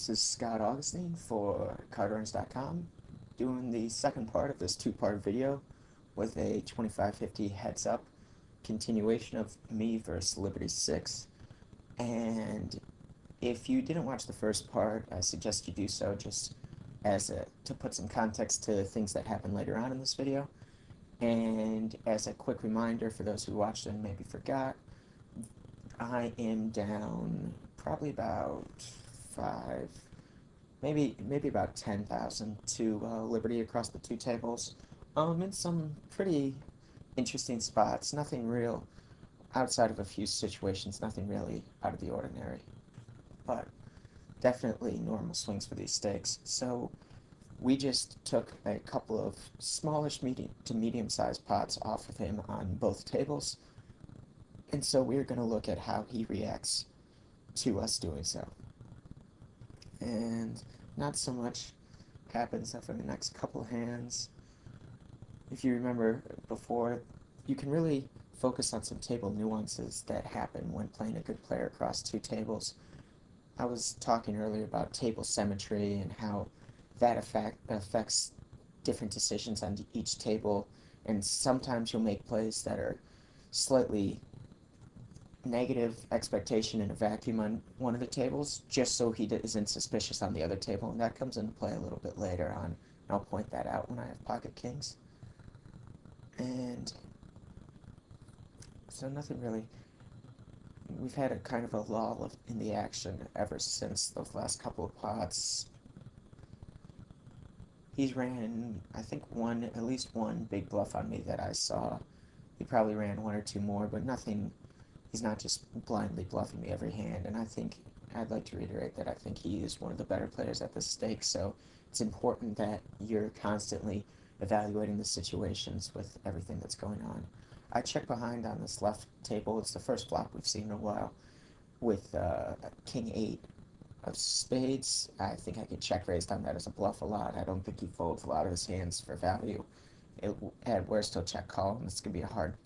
This is Scott Augustine for cardrunners.com doing the second part of this two-part video with a 2550 heads up continuation of me versus Liberty 6. And if you didn't watch the first part, I suggest you do so just to put some context to things that happen later on in this video. And as a quick reminder for those who watched and maybe forgot, I am down probably about five, maybe about 10,000 to Liberty across the two tables. In some pretty interesting spots. Nothing real outside of a few situations. Nothing really out of the ordinary, but definitely normal swings for these stakes. So we just took a couple of smallish medium to medium-sized pots off of him on both tables. And so we're going to look at how he reacts to us doing so. And not so much happens over the next couple of hands. If you remember before, you can really focus on some table nuances that happen when playing a good player across two tables. I was talking earlier about table symmetry and how that affects different decisions on each table, and sometimes you'll make plays that are slightly negative expectation in a vacuum on one of the tables, just so he isn't suspicious on the other table, and that comes into play a little bit later on, and I'll point that out when I have pocket kings. And so nothing really, we've had a kind of a lull in the action ever since those last couple of pots. He's ran, I think, at least one big bluff on me that I saw. He probably ran one or two more, but nothing. He's not just blindly bluffing me every hand, and I'd like to reiterate that I think he is one of the better players at this stake, so it's important that you're constantly evaluating the situations with everything that's going on. I check behind on this left table. It's the first flop we've seen in a while with King 8 of spades. I think I could check raised on that as a bluff a lot. I don't think he folds a lot of his hands for value. At worst, he'll check call, and it's going to be a hard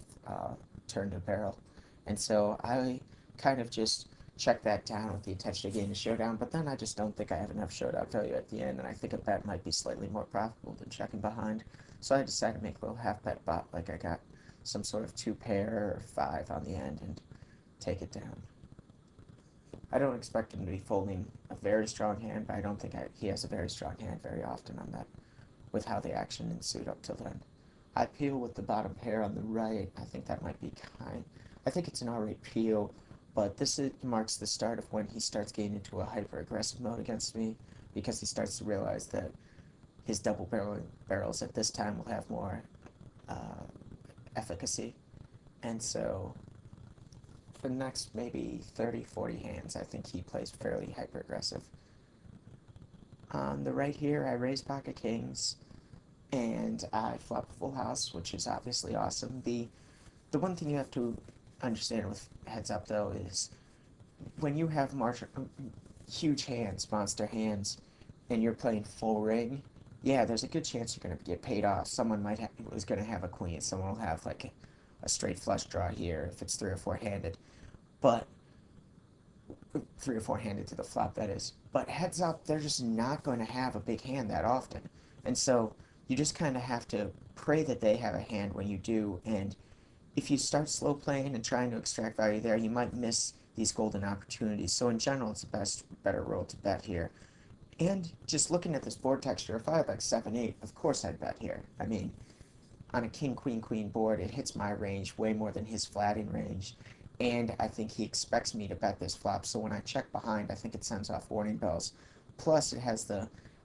turn to barrel. And so I kind of just check that down with the intention of getting a showdown, but then I just don't think I have enough showdown value at the end, and I think a bet might be slightly more profitable than checking behind. So I decided to make a little half bet bot, like I got some sort of 2-pair or 5 on the end and take it down. I don't expect him to be folding a very strong hand, but I don't think he has a very strong hand very often on that, with how the action ensued up till then. I peel with the bottom pair on the right. I think that might be I think it's an alright peel, but this marks the start of when he starts getting into a hyper-aggressive mode against me, because he starts to realize that his double barrels at this time will have more efficacy. And so for the next maybe 30-40 hands, I think he plays fairly hyper-aggressive. On the right here, I raise pocket kings, and I flop a full house, which is obviously awesome. The one thing you have to understand with heads up, though, is when you have huge hands, monster hands, and you're playing full ring, yeah, there's a good chance you're going to get paid off. Someone is going to have a queen. Someone will have like a straight flush draw here if it's 3 or 4 handed, but 3 or 4 handed to the flop, that is. But heads up, they're just not going to have a big hand that often, and so you just kind of have to pray that they have a hand when you do. And if you start slow playing and trying to extract value there, you might miss these golden opportunities. So in general, it's the better role to bet here. And just looking at this board texture, if I had like 7-8, of course I'd bet here. I mean, on a king, queen, queen board, it hits my range way more than his flatting range. And I think he expects me to bet this flop, so when I check behind, I think it sends off warning bells. Plus, it has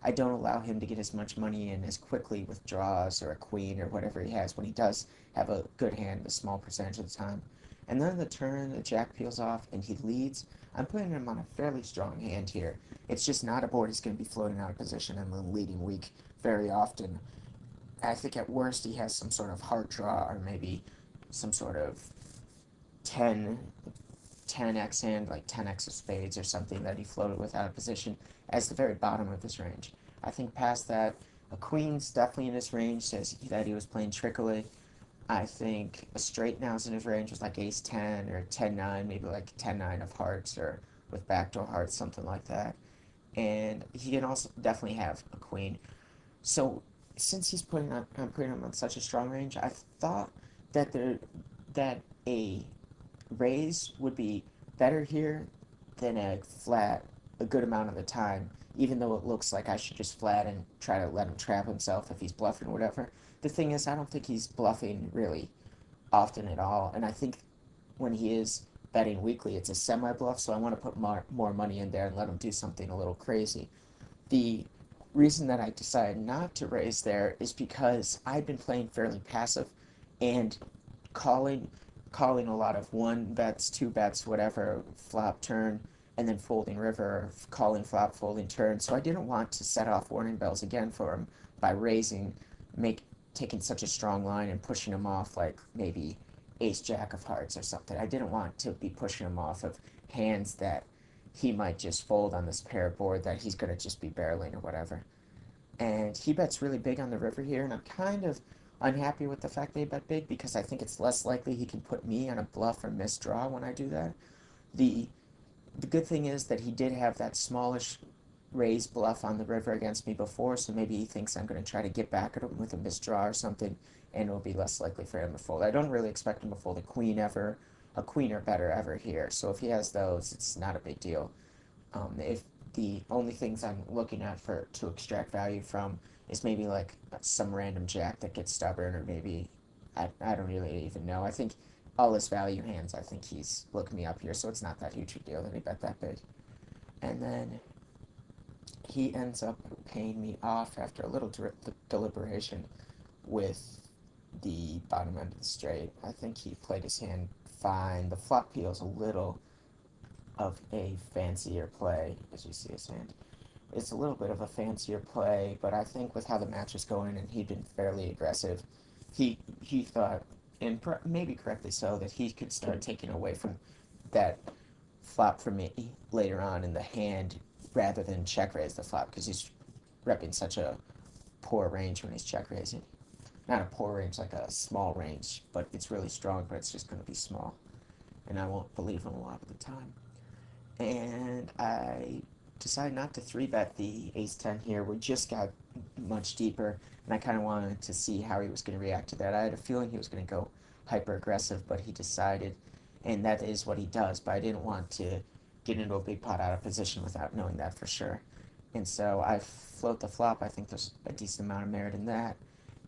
I don't allow him to get as much money in as quickly with draws or a queen or whatever he has when he does have a good hand a small percentage of the time. And then the turn, the jack peels off, and he leads. I'm putting him on a fairly strong hand here. It's just not a board he's going to be floating out of position in the leading week very often. I think at worst he has some sort of heart draw or maybe some sort of 10x hand, like 10x of spades or something that he floated with out of position as the very bottom of his range. I think past that, a queen's definitely in his range, says that he was playing trickery. I think a straight now's in his range was like ace 10 or 10-9, maybe like 10-9 of hearts or with backdoor hearts, something like that. and he can also definitely have a queen. So since I'm putting him on such a strong range, I thought that that a raise would be better here than a flat a good amount of the time, even though it looks like I should just flat and try to let him trap himself if he's bluffing or whatever. The thing is, I don't think he's bluffing really often at all, and I think when he is betting weekly, it's a semi bluff, so I want to put more money in there and let him do something a little crazy. The reason that I decided not to raise there is because I've been playing fairly passive and calling calling a lot of one bets, two bets, whatever, flop turn, and then folding river, calling flop, folding turn. So I didn't want to set off warning bells again for him by raising, make taking such a strong line and pushing him off like maybe ace jack of hearts or something. I didn't want to be pushing him off of hands that he might just fold on this pair board that he's going to just be barreling or whatever. And he bets really big on the river here, and I'm kind of unhappy with the fact that he bet big because I think it's less likely he can put me on a bluff or misdraw when I do that. The the good thing is that he did have that smallish raise bluff on the river against me before, so maybe he thinks I'm going to try to get back at him with a misdraw or something, and it'll be less likely for him to fold. I don't really expect him to fold a queen ever, a queen or better ever here, so if he has those, it's not a big deal. If the only things I'm looking at for to extract value from is maybe like some random jack that gets stubborn, or maybe I don't really even know. I think all his value hands, I think he's looking me up here, so it's not that huge a deal that he bet that big. And then he ends up paying me off after a little deliberation with the bottom end of the straight. I think he played his hand fine. The flop peel's a little of a fancier play, as you see his hand. It's a little bit of a fancier play, but I think with how the match is going and he'd been fairly aggressive, he thought, and maybe correctly so, that he could start taking away from that flop for me later on in the hand rather than check raise the flop because he's repping such a poor range when he's check raising. Not a poor range, like a small range, but it's really strong, but it's just going to be small. And I won't believe him a lot of the time. And I decided not to 3-bet the ace-10 here. We just got much deeper, and I kind of wanted to see how he was going to react to that. I had a feeling he was going to go hyper-aggressive, but he decided, and that is what he does, but I didn't want to get into a big pot out of position without knowing that for sure. And so I float the flop. I think there's a decent amount of merit in that,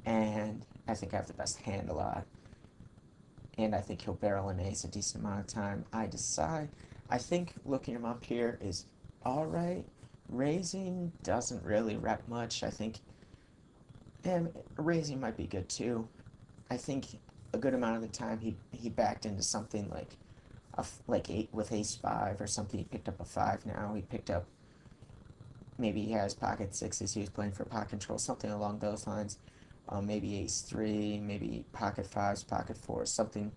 and I think I have the best hand a lot. And I think he'll barrel an ace a decent amount of time. I think looking him up here is alright. Raising doesn't really rep much. I think, and raising might be good too. I think a good amount of the time he backed into something like eight with ace five or something. He picked up a five now. He picked up maybe he has pocket sixes. He was playing for pot control, something along those lines. Maybe ace three, maybe pocket fives, pocket fours, something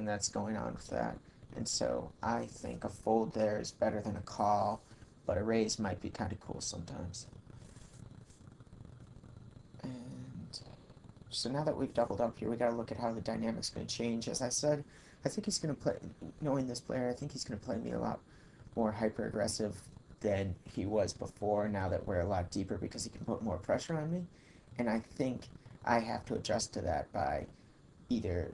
that's going on with that. And so I think a fold there is better than a call, but a raise might be kind of cool sometimes. And so now that we've doubled up here, we got to look at how the dynamic's going to change. As I said, I think he's going to play, knowing this player, I think he's going to play me a lot more hyper aggressive than he was before, now that we're a lot deeper, because he can put more pressure on me. And I think I have to adjust to that by either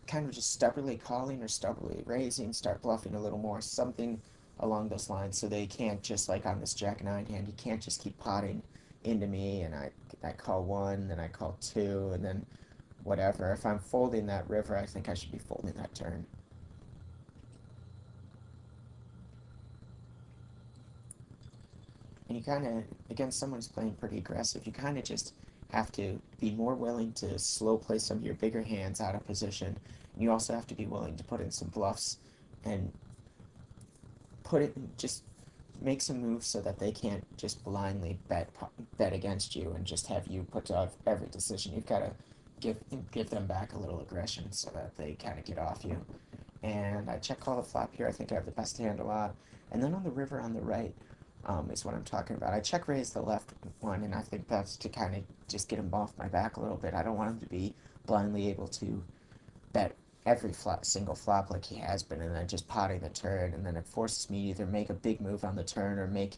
kind of just stubbornly calling or stubbornly raising, start bluffing a little more, something along those lines, so they can't just, like on this jack nine hand, he can't just keep potting into me, and I call one, then I call two, and then whatever. If I'm folding that river, I think I should be folding that turn. And you kind of, against someone who's playing pretty aggressive, you kind of just have to be more willing to slow play some of your bigger hands out of position. And you also have to be willing to put in some bluffs and just make some moves so that they can't just blindly bet against you and just have you put off every decision. You've got to give them back a little aggression so that they kind of get off you. And I check call the flop here. I think I have the best hand a lot. And then on the river on the right, is what I'm talking about. I check raise the left one, and I think that's to kind of just get him off my back a little bit. I don't want him to be blindly able to bet every single flop like he has been, and then just potting the turn, and then it forces me to either make a big move on the turn or make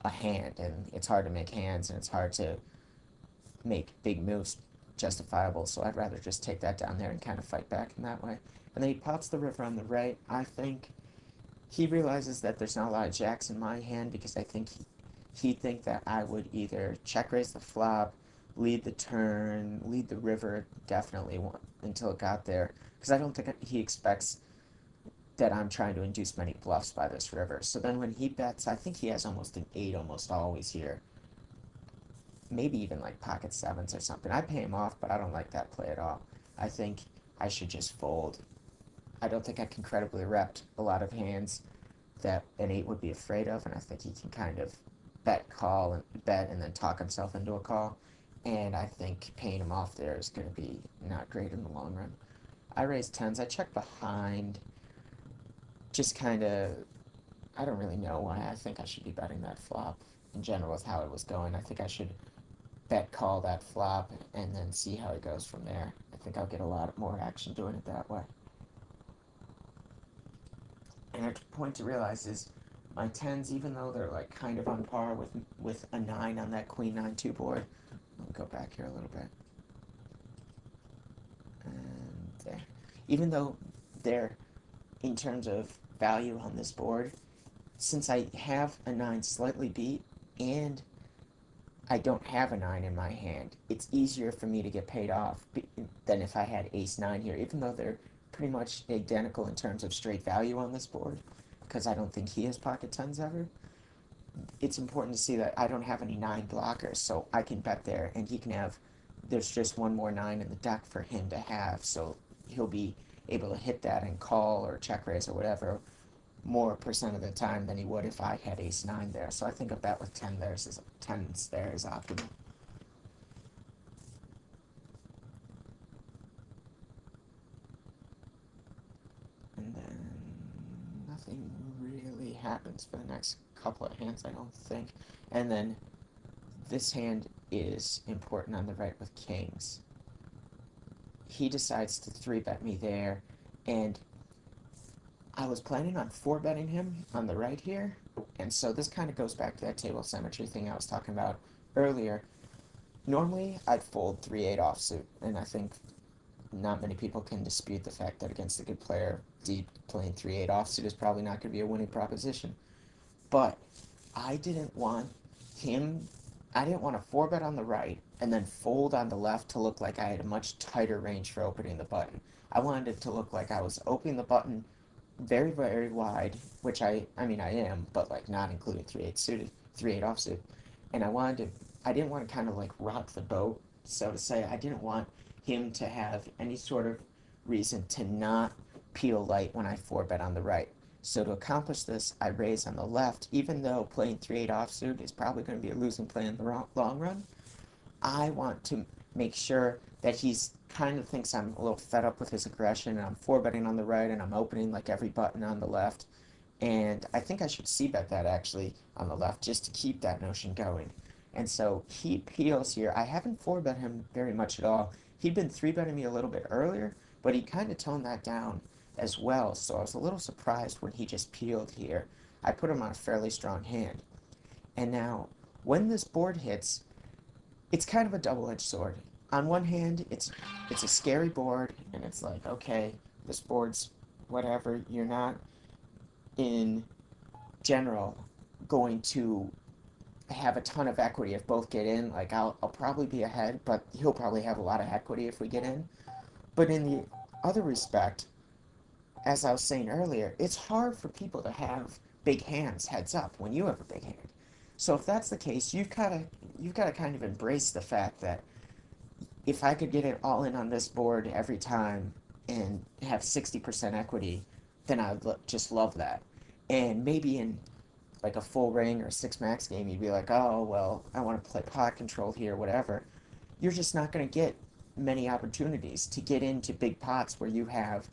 a hand, and it's hard to make hands, and it's hard to make big moves justifiable, so I'd rather just take that down there and kind of fight back in that way. And then he pots the river on the right. I think he realizes that there's not a lot of jacks in my hand because I think he'd think that I would either check raise the flop, lead the turn, lead the river definitely until it got there, because I don't think he expects that I'm trying to induce many bluffs by this river. So then when he bets, I think he has almost an 8 almost always here. Maybe even like pocket sevens or something. I pay him off, but I don't like that play at all. I think I should just fold. I don't think I can credibly rep a lot of hands that an 8 would be afraid of, and I think he can kind of bet and then talk himself into a call. And I think paying him off there is going to be not great in the long run. I raise tens. I check behind. Just kind of, I don't really know why I think I should be betting that flop in general with how it was going. I think I should bet call that flop and then see how it goes from there. I think I'll get a lot more action doing it that way. And a point to realize is my tens, even though they're like kind of on par with a 9 on that queen 9-2 board. Let me go back here a little bit. And there. Even though they're in terms of value on this board, since I have a 9 slightly beat and I don't have a 9 in my hand, it's easier for me to get paid off than if I had ace 9 here, even though they're pretty much identical in terms of straight value on this board, because I don't think he has pocket tens ever. It's important to see that I don't have any 9 blockers, so I can bet there, and he can have, there's just one more 9 in the deck for him to have, so he'll be able to hit that and call or check raise or whatever more percent of the time than he would if I had ace 9 there. So I think a bet with 10s there is optimal. And then nothing really happens for the next couple of hands, I don't think. And then this hand is important on the right with kings. He decides to 3-bet me there, and I was planning on 4-betting him on the right here, and so this kind of goes back to that table symmetry thing I was talking about earlier. Normally, I'd fold 3-8 offsuit, and I think not many people can dispute the fact that against a good player, deep playing 3-8 offsuit is probably not going to be a winning proposition. But I didn't want him, I didn't want to 4-bet on the right and then fold on the left to look like I had a much tighter range for opening the button. I wanted it to look like I was opening the button very, very wide, which I mean, I am, but like not including 3-8 suited, 3-8 offsuit. And I didn't want to kind of like rock the boat, so to say. I didn't want him to have any sort of reason to not peel light when I 4-bet on the right. So to accomplish this, I raise on the left, even though playing 3-8 offsuit is probably going to be a losing play in the long run. I want to make sure that he's kind of thinks I'm a little fed up with his aggression, and I'm 4-betting on the right, and I'm opening like every button on the left. And I think I should c-bet that actually on the left just to keep that notion going. And so he peels here. I haven't 4-bet him very much at all. He'd been 3-betting me a little bit earlier, but he kind of toned that down as well. So I was a little surprised when he just peeled here. I put him on a fairly strong hand. And now, when this board hits, it's kind of a double-edged sword. On one hand, it's a scary board, and it's like, okay, this board's whatever. You're not, in general, going to have a ton of equity if both get in. Like, I'll probably be ahead, but he'll probably have a lot of equity if we get in. But in the other respect, as I was saying earlier, it's hard for people to have big hands heads up when you have a big hand. So if that's the case, you've got to kind of embrace the fact that if I could get it all in on this board every time and have 60% equity, then I would just love that. And maybe in like a full ring or 6-max game, you'd be like, oh, well, I want to play pot control here, whatever. You're just not going to get many opportunities to get into big pots where you have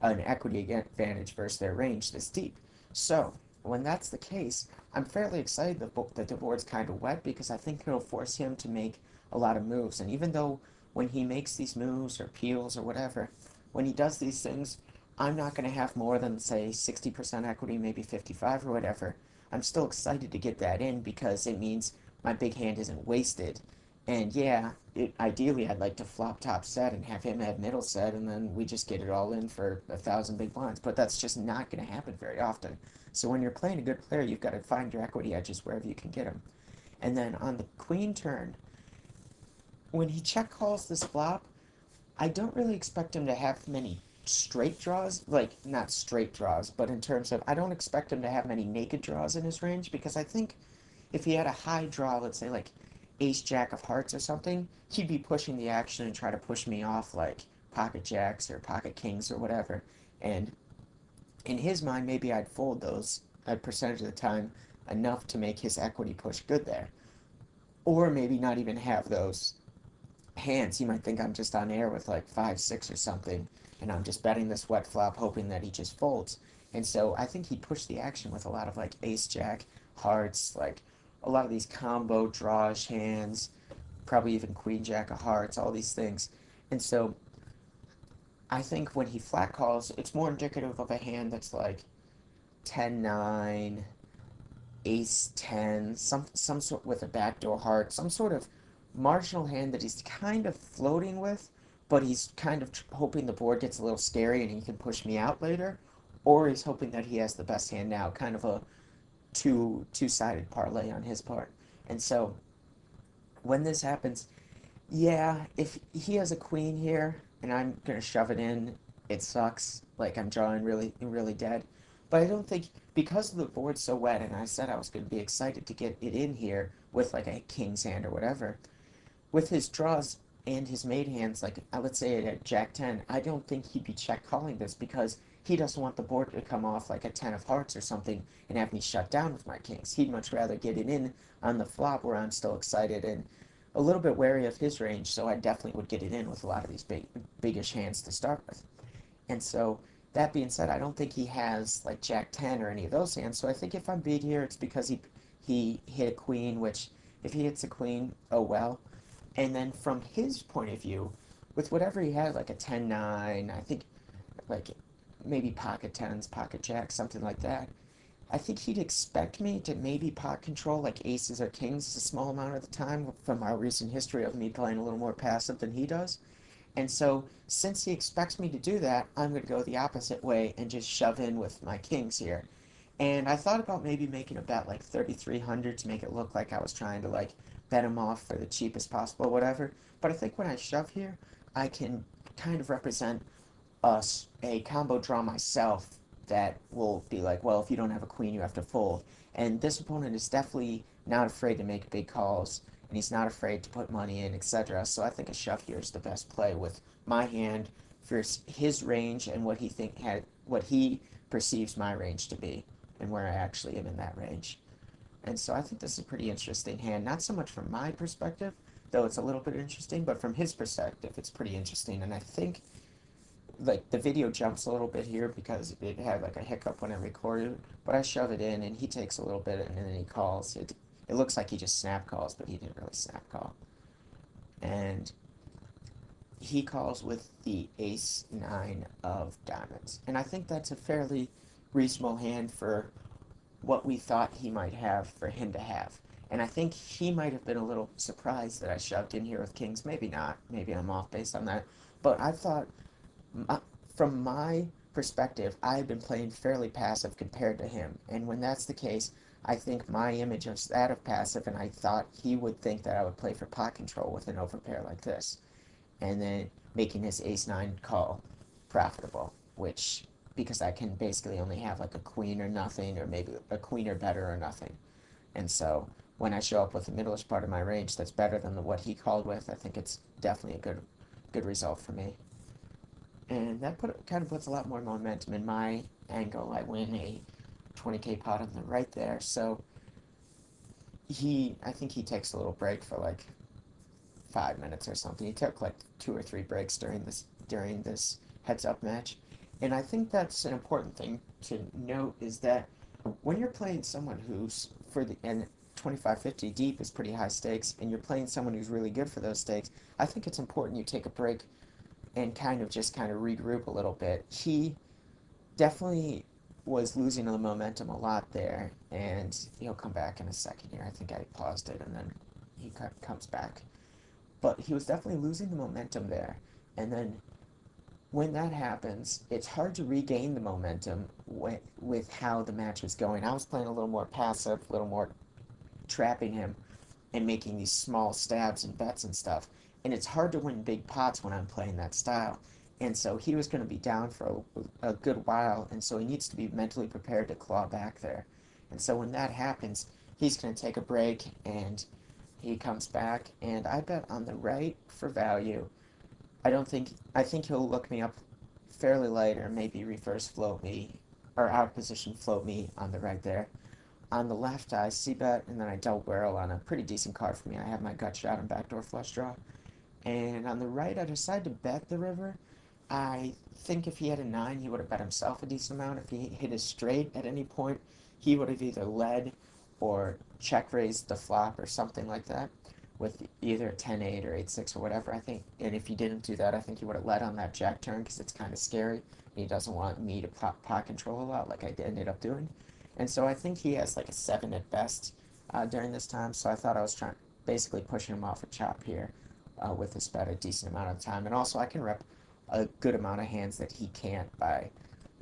an equity advantage versus their range this deep. So, when that's the case, I'm fairly excited that the board's kind of wet because I think it'll force him to make a lot of moves. And even though when he makes these moves or peels or whatever, when he does these things, I'm not going to have more than, say, 60% equity, maybe 55 or whatever. I'm still excited to get that in because it means my big hand isn't wasted. And yeah, ideally I'd like to flop top set and have him have middle set, and then we just get it all in for 1,000 big blinds. But that's just not going to happen very often. So when you're playing a good player, you've got to find your equity edges wherever you can get them. And then on the queen turn, when he check calls this flop, I don't really expect him to have many straight draws, like not straight draws, but in terms of I don't expect him to have many naked draws in his range because I think if he had a high draw, let's say like ace jack of hearts or something, he'd be pushing the action and try to push me off like pocket jacks or pocket kings or whatever. And in his mind, maybe I'd fold those a percentage of the time enough to make his equity push good there. Or maybe not even have those hands. He might think I'm just on air with like 5-6 or something, and I'm just betting this wet flop, hoping that he just folds. And so I think he pushed the action with a lot of like ace jack, hearts, like a lot of these combo drawish hands, probably even queen jack of hearts, all these things. And so I think when he flat calls, it's more indicative of a hand that's like 10-9, ace 10, some sort with a backdoor heart, some sort of marginal hand that he's kind of floating with, but he's kind of hoping the board gets a little scary and he can push me out later, or he's hoping that he has the best hand now, kind of a two-sided parlay on his part. And so when this happens, yeah, if he has a queen here and I'm gonna shove it in, it sucks. Like I'm drawing really, really dead. But I don't think because the board's so wet, and I said I was gonna be excited to get it in here with like a king's hand or whatever. With his draws and his made hands, like let's say at Jack 10, I don't think he'd be check calling this because he doesn't want the board to come off like a 10 of hearts or something and have me shut down with my kings. He'd much rather get it in on the flop where I'm still excited and a little bit wary of his range, so I definitely would get it in with a lot of these biggish hands to start with. And so that being said, I don't think he has like Jack 10 or any of those hands. So I think if I'm big here, it's because he hit a queen, which if he hits a queen, oh well. And then from his point of view, with whatever he had, like a 10-9, I think like maybe pocket tens, pocket jacks, something like that. I think he'd expect me to maybe pot control like aces or kings a small amount of the time from our recent history of me playing a little more passive than he does. And so, since he expects me to do that, I'm going to go the opposite way and just shove in with my kings here. And I thought about maybe making a bet like 3,300 to make it look like I was trying to like bet him off for the cheapest possible, whatever. But I think when I shove here, I can kind of represent a combo draw myself that will be like, well, if you don't have a queen, you have to fold. And this opponent is definitely not afraid to make big calls, and he's not afraid to put money in, etc. So I think a shove here is the best play with my hand for his range and what he perceives my range to be, and where I actually am in that range. And so I think this is a pretty interesting hand, not so much from my perspective, though it's a little bit interesting, but from his perspective, it's pretty interesting. And I think like the video jumps a little bit here because it had like a hiccup when I recorded, but I shove it in and he takes a little bit and then he calls. It looks like he just snap calls, but he didn't really snap call. And he calls with the ace 9 of diamonds. And I think that's a fairly reasonable hand for what we thought he might have for him to have. And I think he might have been a little surprised that I shoved in here with kings. Maybe not. Maybe I'm off based on that. But I thought from my perspective, I've been playing fairly passive compared to him. And when that's the case, I think my image is that of passive, and I thought he would think that I would play for pot control with an overpair like this. And then making his ace-9 call profitable, which, because I can basically only have like a queen or nothing, or maybe a queen or better or nothing. And so when I show up with the middleish part of my range that's better than what he called with, I think it's definitely a good result for me. And that kind of puts a lot more momentum in my angle. I win a 20K pot on the right there. So I think he takes a little break for like 5 minutes or something. He took like 2 or 3 breaks during this heads up match. And I think that's an important thing to note is that when you're playing someone who's and 25-50 deep is pretty high stakes, and you're playing someone who's really good for those stakes, I think it's important you take a break and kind of regroup a little bit. He definitely was losing the momentum a lot there, and he'll come back in a second here. I think I paused it, and then he comes back. But he was definitely losing the momentum there, and then when that happens, it's hard to regain the momentum with how the match was going. I was playing a little more passive, a little more trapping him and making these small stabs and bets and stuff. And it's hard to win big pots when I'm playing that style. And so he was going to be down for a good while, and so he needs to be mentally prepared to claw back there. And so when that happens, he's going to take a break, and he comes back, and I bet on the right for value. I think he'll look me up fairly light, or maybe reverse float me, or out of position float me on the right there. On the left, I c-bet, and then I double barrel on a pretty decent card for me. I have my gut shot and backdoor flush draw. And on the right, I decided to bet the river. I think if he had a 9, he would have bet himself a decent amount. If he hit his straight at any point, he would have either led or check raised the flop or something like that with either 10-8 or 8-6 or whatever, I think. And if he didn't do that, I think he would have led on that jack turn because it's kind of scary. He doesn't want me to pot control a lot like I ended up doing. And so I think he has like a 7 at best during this time. So I thought I was trying basically pushing him off a chop here with this bet a decent amount of time. And also I can rep a good amount of hands that he can't by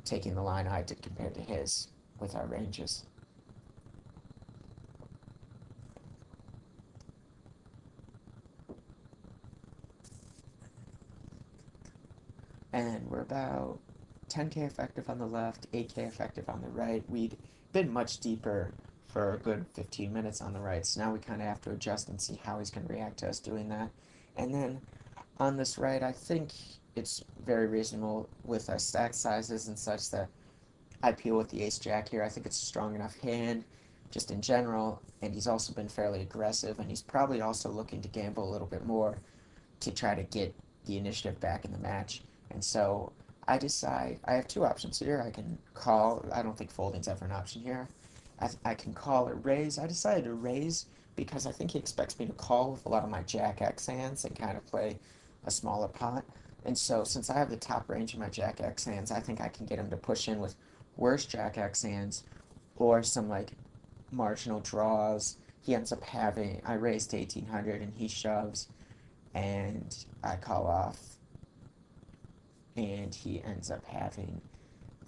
taking the line I did compared to his with our ranges. And we're about 10k effective on the left, 8k effective on the right. We'd been much deeper for a good 15 minutes on the right, so now we kind of have to adjust and see how he's going to react to us doing that. And then on this right, I think it's very reasonable with our stack sizes and such that I peel with the ace-jack here. I think it's a strong enough hand, just in general, and he's also been fairly aggressive, and he's probably also looking to gamble a little bit more to try to get the initiative back in the match. And so I decide, I have two options here. I can call, I don't think folding's ever an option here. I can call or raise. I decided to raise because I think he expects me to call with a lot of my Jack X hands and kind of play a smaller pot. And so since I have the top range of my Jack X hands, I think I can get him to push in with worse Jack X hands or some like marginal draws. He ends up having, I raised to 1800 and he shoves and I call off and he ends up having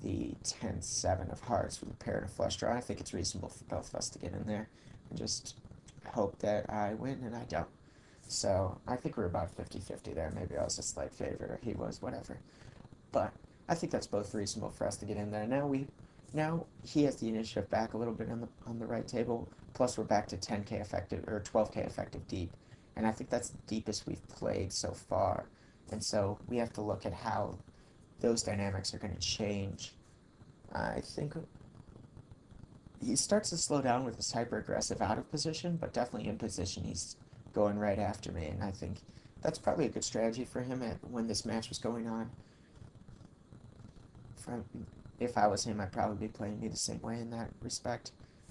the 10-7 of hearts with a pair and a flush draw. I think it's reasonable for both of us to get in there and just hope that I win and I don't. So I think we're about 50-50 there. Maybe I was a slight favorite or he was, whatever. But I think that's both reasonable for us to get in there. Now he has the initiative back a little bit on the right table. Plus we're back to 10k effective or 12k effective deep, and I think that's the deepest we've played so far. And so we have to look at how those dynamics are going to change. I think he starts to slow down with his hyper aggressive out of position, but definitely in position he's going right after me, and I think that's probably a good strategy for him when this match was going on. From if I was him, I'd probably be playing me the same way in that respect.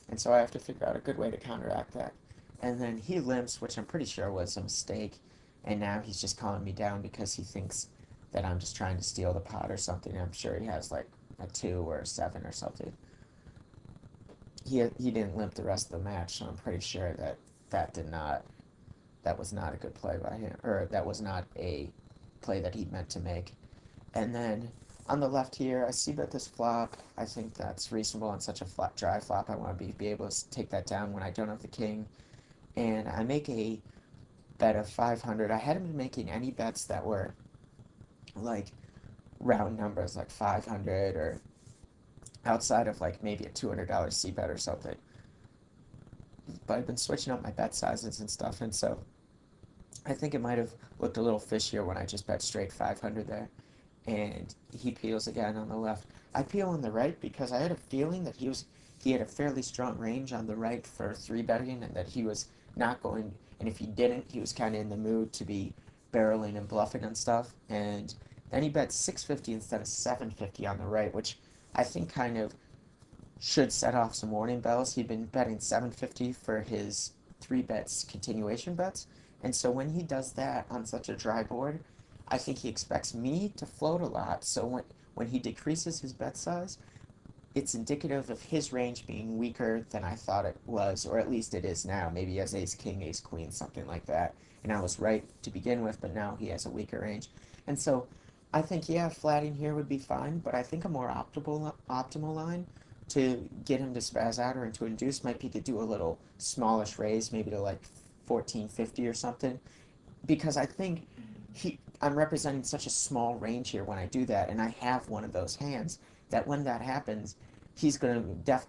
And so I have to figure out a good way to counteract that. And then he limps, which I'm pretty sure was a mistake, and now he's just calling me down because he thinks that I'm just trying to steal the pot or something. I'm sure he has like a 2 or a 7 or something. He didn't limp the rest of the match, so I'm pretty sure that that was not a good play by him, or that was not a play that he meant to make. And then on the left here, I see that this flop, I think that's reasonable on such a flat, dry flop. I want to be able to take that down when I don't have the king. And I make a bet of 500. I hadn't been making any bets that were like round numbers, like 500 or outside of like maybe a $200 C bet or something. But I've been switching up my bet sizes and stuff, and so I think it might have looked a little fishier when I just bet straight 500 there. And he peels again on the left. I peel on the right because I had a feeling that he had a fairly strong range on the right for 3-betting, and that he was not going, and if he didn't, he was kind of in the mood to be barreling and bluffing and stuff. And then he bet 650 instead of 750 on the right, which I think kind of should set off some warning bells. He'd been betting 750 for his 3-bets continuation bets, and so when he does that on such a dry board, I think he expects me to float a lot. So when he decreases his bet size, it's indicative of his range being weaker than I thought it was, or at least it is now. Maybe he has ace king, ace queen, something like that. And I was right to begin with, but now he has a weaker range. And so I think, yeah, flatting here would be fine, but I think a more optimal line to get him to spaz out or into induce might be to do a little smallish raise, maybe to like 1450 or something, because I think I'm representing such a small range here when I do that, and I have one of those hands that when that happens, he's gonna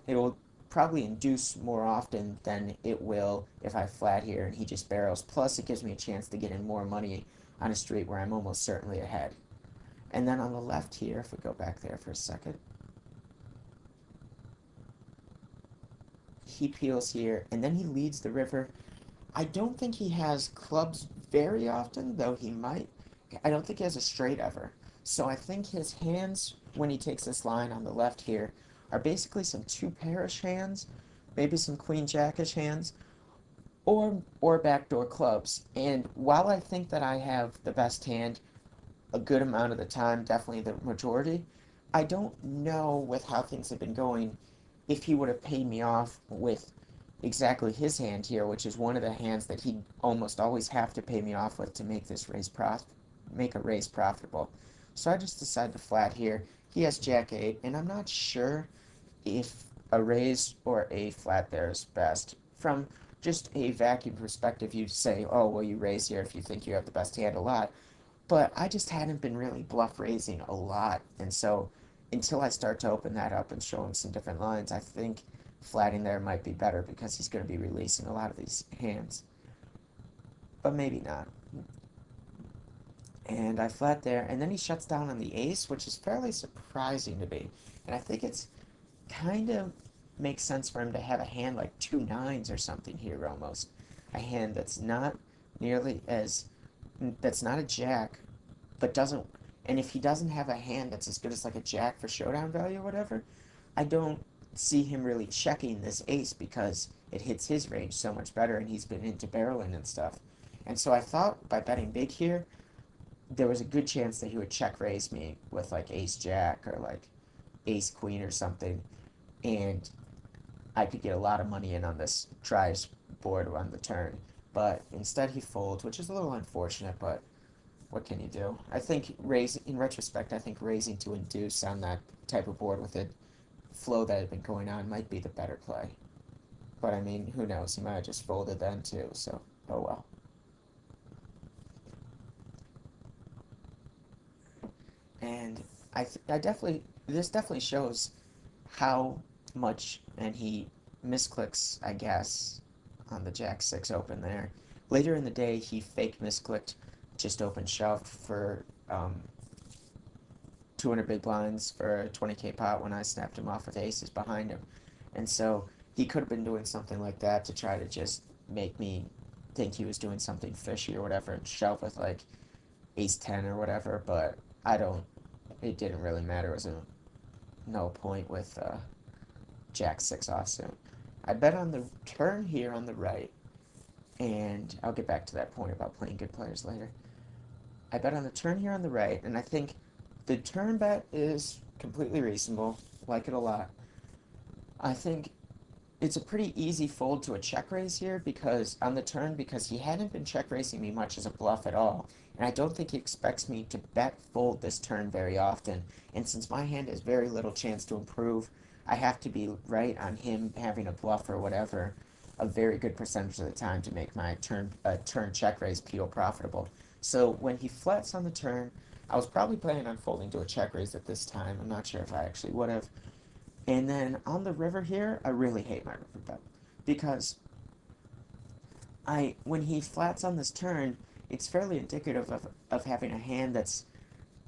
it will probably induce more often than it will if I flat here and he just barrels. Plus, it gives me a chance to get in more money on a street where I'm almost certainly ahead. And then on the left here, if we go back there for a second, he peels here, and then he leads the river. I don't think he has clubs very often, though he might. I don't think he has a straight ever. So I think his hands, when he takes this line on the left here, are basically some two pairish hands, maybe some queen jackish hands, or backdoor clubs. And while I think that I have the best hand a good amount of the time, definitely the majority, I don't know with how things have been going if he would have paid me off with exactly his hand here, which is one of the hands that he'd almost always have to pay me off with to make this make a raise profitable. So I just decided to flat here. He has Jack 8, and I'm not sure if a raise or a flat there is best. From just a vacuum perspective, you'd say, oh, well, you raise here if you think you have the best hand a lot. But I just hadn't been really bluff raising a lot. And so until I start to open that up and show him some different lines, I think flatting there might be better because he's going to be releasing a lot of these hands. But maybe not. And I flat there, and then he shuts down on the ace, which is fairly surprising to me. And I think it's kind of makes sense for him to have a hand like two nines or something here almost. A hand that's not nearly as that's not a jack, but doesn't. And if he doesn't have a hand that's as good as like a jack for showdown value or whatever, I don't see him really checking this ace because it hits his range so much better, and he's been into barreling and stuff. And so I thought by betting big here, there was a good chance that he would check raise me with like ace jack or like ace queen or something, and I could get a lot of money in on this tries board on the turn. But instead he folds, which is a little unfortunate, but what can you do? I think in retrospect, I think raising to induce on that type of board with the flow that had been going on might be the better play. But I mean, who knows? He might have just folded then too, so oh well. And I definitely, this definitely shows how much, and he misclicks, I guess, on the Jack 6 open there. Later in the day, he fake misclicked, just open shoved for 200 big blinds for a 20k pot when I snapped him off with aces behind him. And so he could have been doing something like that to try to just make me think he was doing something fishy or whatever and shove with like ace 10 or whatever, but I don't, it didn't really matter. It was no point with Jack 6 offsuit. I bet on the turn here on the right, and I'll get back to that point about playing good players later. I bet on the turn here on the right, and I think the turn bet is completely reasonable. Like it a lot. I think it's a pretty easy fold to a check raise here because on the turn, because he hadn't been check raising me much as a bluff at all, and I don't think he expects me to bet fold this turn very often. And since my hand has very little chance to improve, I have to be right on him having a bluff or whatever a very good percentage of the time to make my turn check raise peel profitable. So when he flats on the turn, I was probably planning on folding to a check raise at this time. I'm not sure if I actually would have. And then on the river here, I really hate my river bet because when he flats on this turn, it's fairly indicative of having a hand that's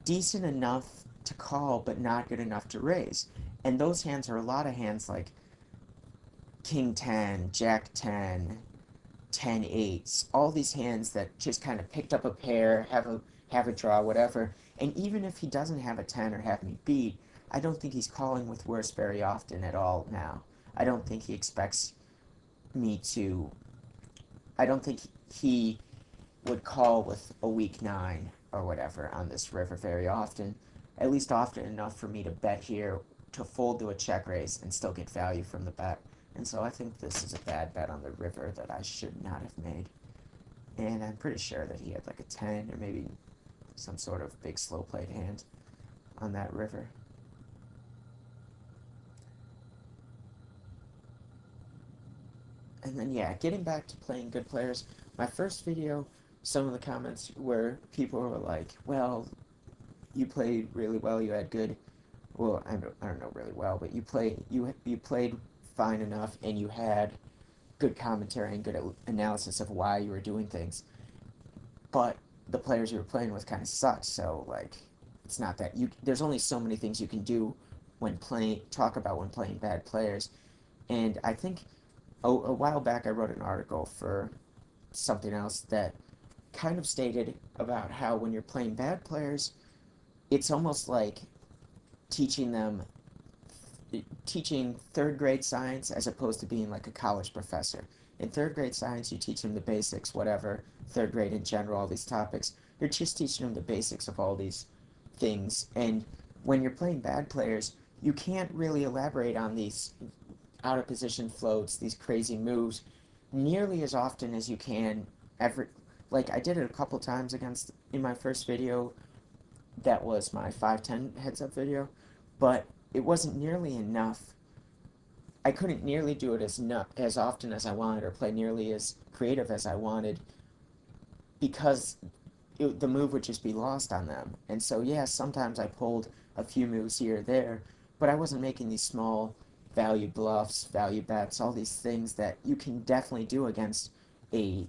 decent enough to call but not good enough to raise. And those hands are a lot of hands like King 10, Jack 10, 10 eights, all these hands that just kind of picked up a pair, have a draw, whatever. And even if he doesn't have a 10 or have me beat, I don't think he's calling with worse very often at all now. I don't think he expects me to. I don't think he would call with a weak 9 or whatever on this river very often. At least often enough for me to bet here to fold to a check raise and still get value from the bet. And so I think this is a bad bet on the river that I should not have made. And I'm pretty sure that he had like a 10 or maybe some sort of big slow played hand on that river. And then, yeah, getting back to playing good players, my first video, some of the comments were people were like, well, you played really well, you had good, well, I don't know really well, but you played fine enough, and you had good commentary and good analysis of why you were doing things. But the players you were playing with kind of sucked, so like it's not that you there's only so many things you can do when playing talk about when playing bad players. And I think a while back I wrote an article for something else that kind of stated about how when you're playing bad players, it's almost like teaching them teaching third grade science as opposed to being like a college professor. In third grade science, you teach them the basics, whatever, third grade in general, all these topics. You're just teaching them the basics of all these things. And when you're playing bad players, you can't really elaborate on these out of position floats, these crazy moves, nearly as often as you can every. Like I did it a couple times against in my first video. That was my 510 heads up video, but it wasn't nearly enough. I couldn't nearly do it as often as I wanted or play nearly as creative as I wanted because the move would just be lost on them. And so, yeah, sometimes I pulled a few moves here or there, but I wasn't making these small value bluffs, value bets, all these things that you can definitely do against a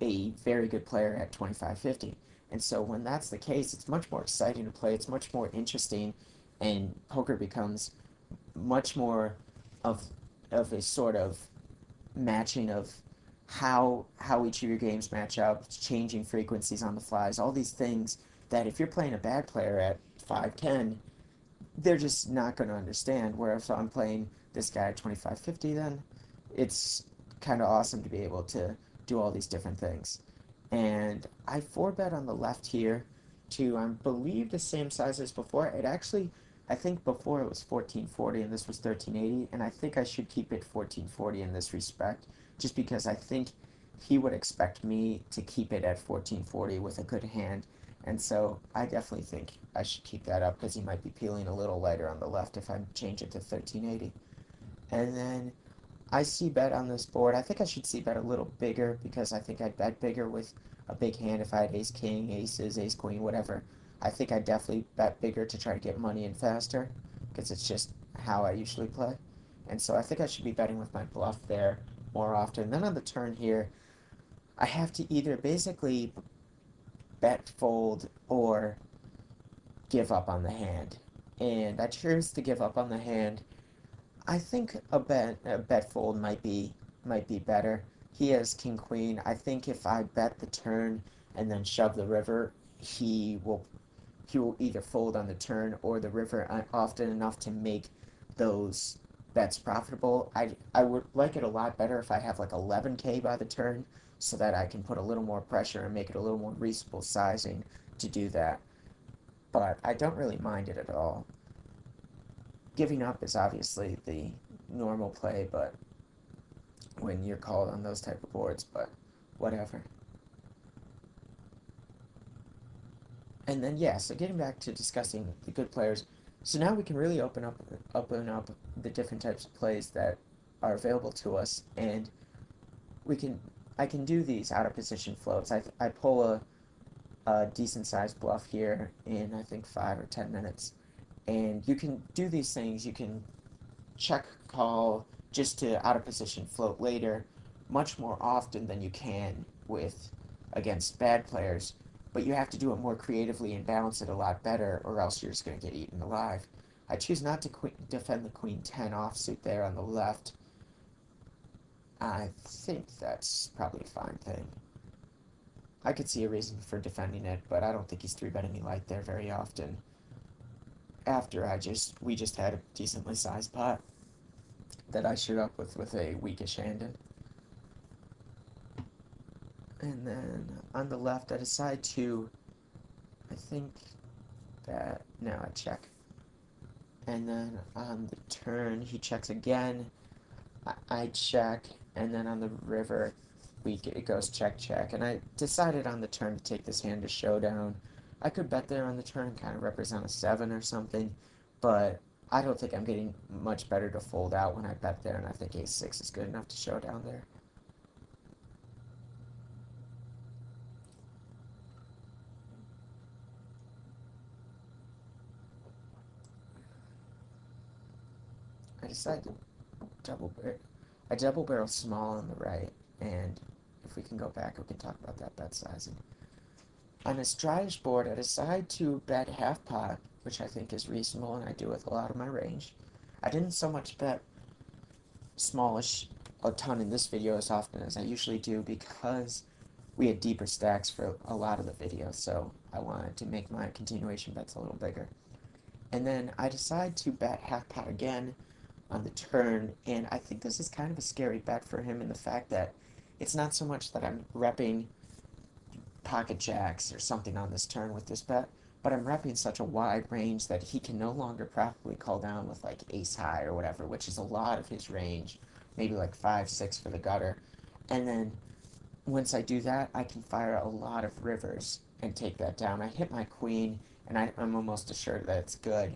a very good player at 25-50. And so when that's the case, it's much more exciting to play. It's much more interesting, and poker becomes much more of a sort of matching of how each of your games match up, changing frequencies on the flies, all these things that if you're playing a bad player at 5-10, they're just not going to understand. Whereas if I'm playing this guy at 25-50, then it's kind of awesome to be able to do all these different things. And I 4-bet on the left here to, I believe, the same size as before. It actually, I think before it was 1440 and this was 1380, and I think I should keep it 1440 in this respect, just because I think he would expect me to keep it at 1440 with a good hand. And so I definitely think I should keep that up because he might be peeling a little lighter on the left if I change it to 1380. And then I see bet on this board. I think I should see bet a little bigger because I think I'd bet bigger with a big hand if I had ace king, aces, ace queen, whatever. I think I'd definitely bet bigger to try to get money in faster because it's just how I usually play. And so I think I should be betting with my bluff there more often. Then on the turn here, I have to either basically bet fold or give up on the hand. And I choose to give up on the hand. I think a bet fold might be better. He has king queen. I think if I bet the turn and then shove the river, he will either fold on the turn or the river often enough to make those bets profitable. I would like it a lot better if I have like 11K by the turn so that I can put a little more pressure and make it a little more reasonable sizing to do that. But I don't really mind it at all. Giving up is obviously the normal play, but when you're called on those type of boards, but whatever. And then yeah, so getting back to discussing the good players, so now we can really open up the different types of plays that are available to us, and we can I can do these out of position floats. I pull a decent sized bluff here in I think 5 or 10 minutes, and you can do these things. You can check call just to out of position float later much more often than you can with against bad players, but you have to do it more creatively and balance it a lot better or else you're just going to get eaten alive. I choose not to defend the queen 10 offsuit there on the left. I think that's probably a fine thing. I could see a reason for defending it, but I don't think he's 3-betting me light there very often after we just had a decently sized pot that I shoot up with a weakish hand in. And then on the left, I decide to, I think that, now I check. and then on the turn he checks again. I check, and then on the river it goes check check, and I decided on the turn to take this hand to showdown. I could bet there on the turn and kind of represent a 7 or something, but I don't think I'm getting much better to fold out when I bet there, and I think ace-6 is good enough to showdown there. I decide to double barrel. I double barrel small on the right, and if we can go back, we can talk about that bet sizing. On a strategy board, I decide to bet half pot, which I think is reasonable, and I do with a lot of my range. I didn't so much bet smallish a ton in this video as often as I usually do because we had deeper stacks for a lot of the video, so I wanted to make my continuation bets a little bigger. And then I decide to bet half pot again on the turn, and I think this is kind of a scary bet for him in the fact that it's not so much that I'm repping pocket jacks or something on this turn with this bet, but I'm repping such a wide range that he can no longer properly call down with like ace high or whatever, which is a lot of his range, maybe like 5-6 for the gutter. And then once I do that, I can fire a lot of rivers and take that down. I hit my queen, and I'm almost assured that it's good.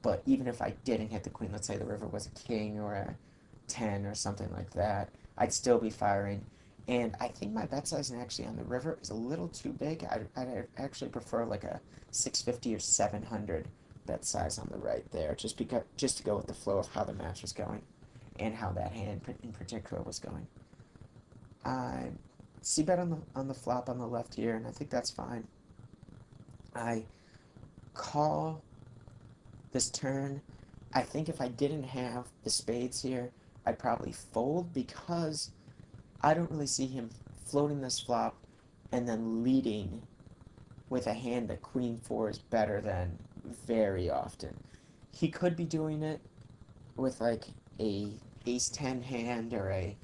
But even if I didn't hit the queen, let's say the river was a king or a 10 or something like that, I'd still be firing. And I think my bet sizing actually on the river is a little too big. I'd actually prefer like a 650 or 700 bet size on the right there, just to go with the flow of how the match was going and how that hand in particular was going. I c-bet on the flop on the left here, and I think that's fine. I call this turn. I think if I didn't have the spades here, I'd probably fold because I don't really see him floating this flop and then leading with a hand that queen 4 is better than very often. He could be doing it with like a ace 10 hand or a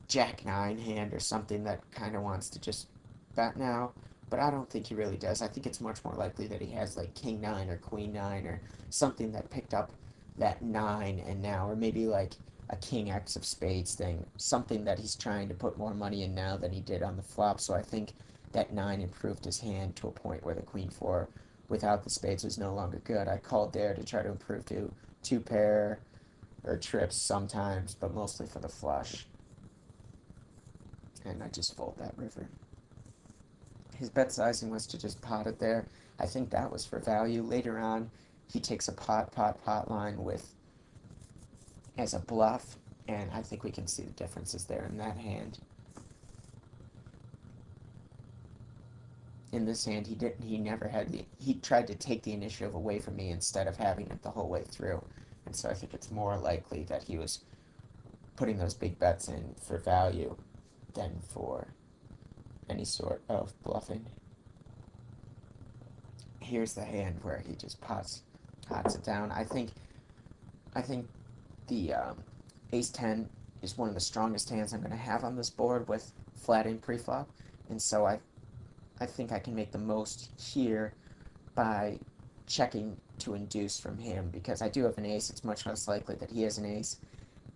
jack 9 hand or something that kind of wants to just bet now, but I don't think he really does. I think it's much more likely that he has like king 9 or queen 9 or something that picked up that 9 and now, or maybe like a king X of spades thing, something that he's trying to put more money in now than he did on the flop. So I think that 9 improved his hand to a point where the queen 4 without the spades was no longer good. I called there to try to improve to 2 pair or trips sometimes, but mostly for the flush. And I just fold that river. His bet sizing was to just pot it there. I think that was for value. Later on, he takes a pot line with as a bluff, and I think we can see the differences there in that hand. In this hand, he never had he tried to take the initiative away from me instead of having it the whole way through. And so I think it's more likely that he was putting those big bets in for value than for any sort of bluffing. Here's the hand where he just pots it down. I think the ace 10 is one of the strongest hands I'm going to have on this board with flatting preflop, and so I think I can make the most here by checking to induce from him, because I do have an ace. It's much less likely that he has an ace,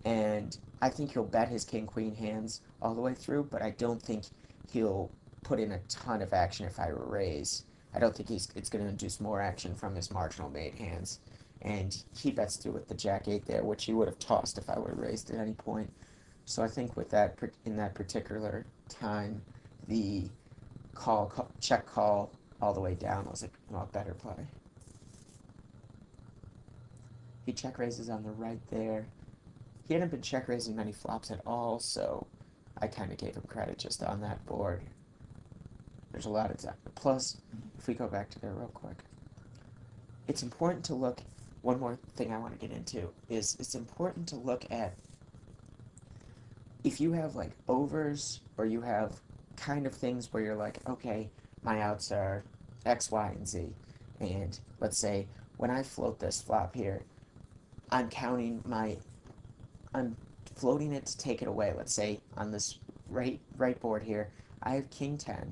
and I think he'll bet his king-queen hands all the way through, but I don't think he'll put in a ton of action if I raise. I don't think it's going to induce more action from his marginal mate hands, and he bets through with the jack-8 there, which he would have tossed if I would have raised at any point. So I think with that, in that particular time, the check call all the way down was a better play. He check raises on the right there. He hadn't been check raising many flops at all, so I kind of gave him credit just on that board. There's a lot of time. Plus, if we go back to there real quick, it's important to look. One more thing I want to get into is it's important to look at if you have like overs or you have kind of things where you're like, okay, my outs are X, Y, and Z, and let's say when I float this flop here, I'm floating it to take it away. Let's say on this right board here, I have king 10,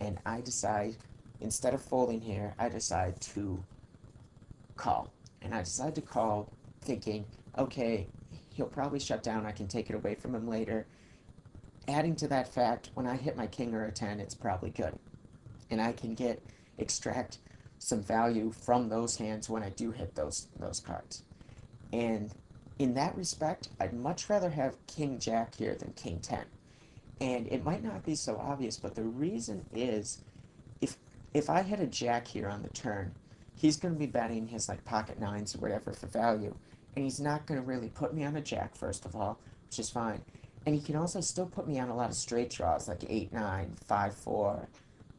and I decide, instead of folding here, I decide to call. and I decided to call thinking, okay, he'll probably shut down, I can take it away from him later. Adding to that fact, when I hit my king or a 10, it's probably good. And I can extract some value from those hands when I do hit those cards. And in that respect, I'd much rather have king jack here than king 10. And it might not be so obvious, but the reason is if if I hit a jack here on the turn, he's going to be betting his like pocket nines or whatever for value, and he's not going to really put me on a jack first of all, which is fine. And he can also still put me on a lot of straight draws like 8-9, 5-4,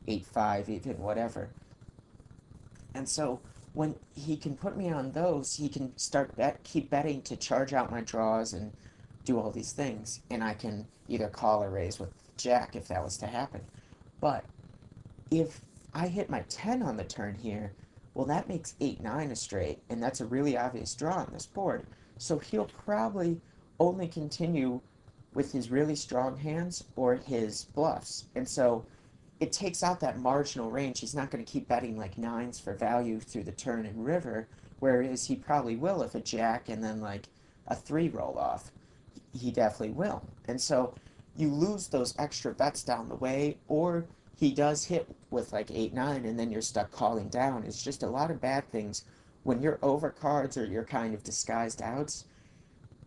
8-5, even whatever. And so when he can put me on those, he can keep betting to charge out my draws and do all these things, and I can either call or raise with jack if that was to happen. But if I hit my 10 on the turn here, well, that makes 8-9 a straight, and that's a really obvious draw on this board. So he'll probably only continue with his really strong hands or his bluffs. And so it takes out that marginal range. He's not going to keep betting like nines for value through the turn and river, whereas he probably will if a jack and then like a three roll off. He definitely will. And so you lose those extra bets down the way, or he does hit with like 8-9 and then you're stuck calling down. It's just a lot of bad things when your overcards or your kind of disguised outs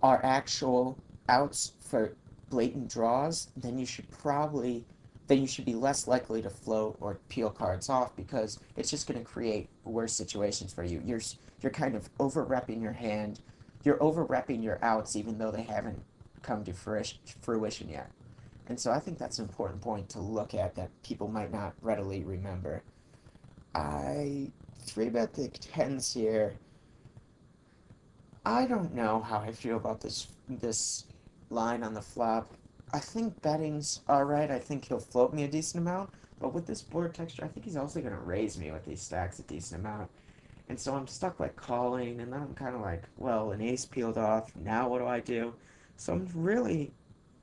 are actual outs for blatant draws, then you should be less likely to float or peel cards off because it's just going to create worse situations for you. You're kind of over repping your hand. You're over repping your outs even though they haven't come to fruition yet. And so I think that's an important point to look at that people might not readily remember. I three bet the tens here. I don't know how I feel about this line on the flop. I think betting's alright. I think he'll float me a decent amount. But with this board texture, I think he's also going to raise me with these stacks a decent amount. And so I'm stuck like calling, and then I'm kind of like, well, an ace peeled off. Now what do I do? So I'm really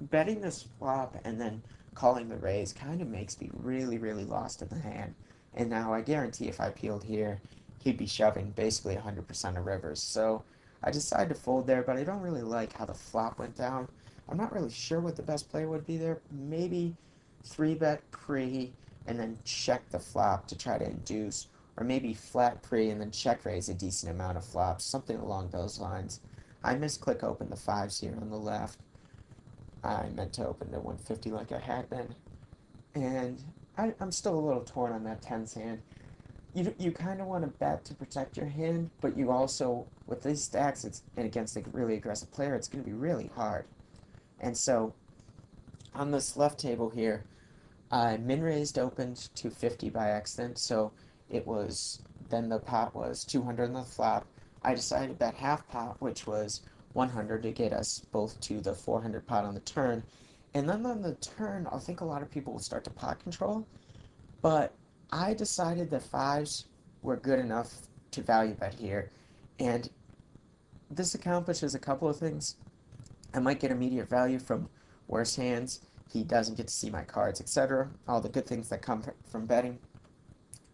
betting this flop and then calling the raise kind of makes me really, really lost in the hand. And now I guarantee if I peeled here, he'd be shoving basically 100% of rivers. So I decided to fold there, but I don't really like how the flop went down. I'm not really sure what the best play would be there. Maybe 3-bet pre and then check the flop to try to induce, or maybe flat pre and then check raise a decent amount of flops, something along those lines. I misclick open the fives here on the left. I meant to open the 150 like I had been. And I'm still a little torn on that tens hand. You kind of want to bet to protect your hand, but you also, with these stacks, it's and against a really aggressive player, it's going to be really hard. And so, on this left table here, I min-raised opened to 50 by accident, so then the pot was 200 on the flop. I decided to bet half pot, which was 100 to get us both to the 400 pot on the turn. And then on the turn, I think a lot of people will start to pot control, but I decided that fives were good enough to value bet here. And this accomplishes a couple of things. I might get immediate value from worse hands. He doesn't get to see my cards, etc. All the good things that come from betting.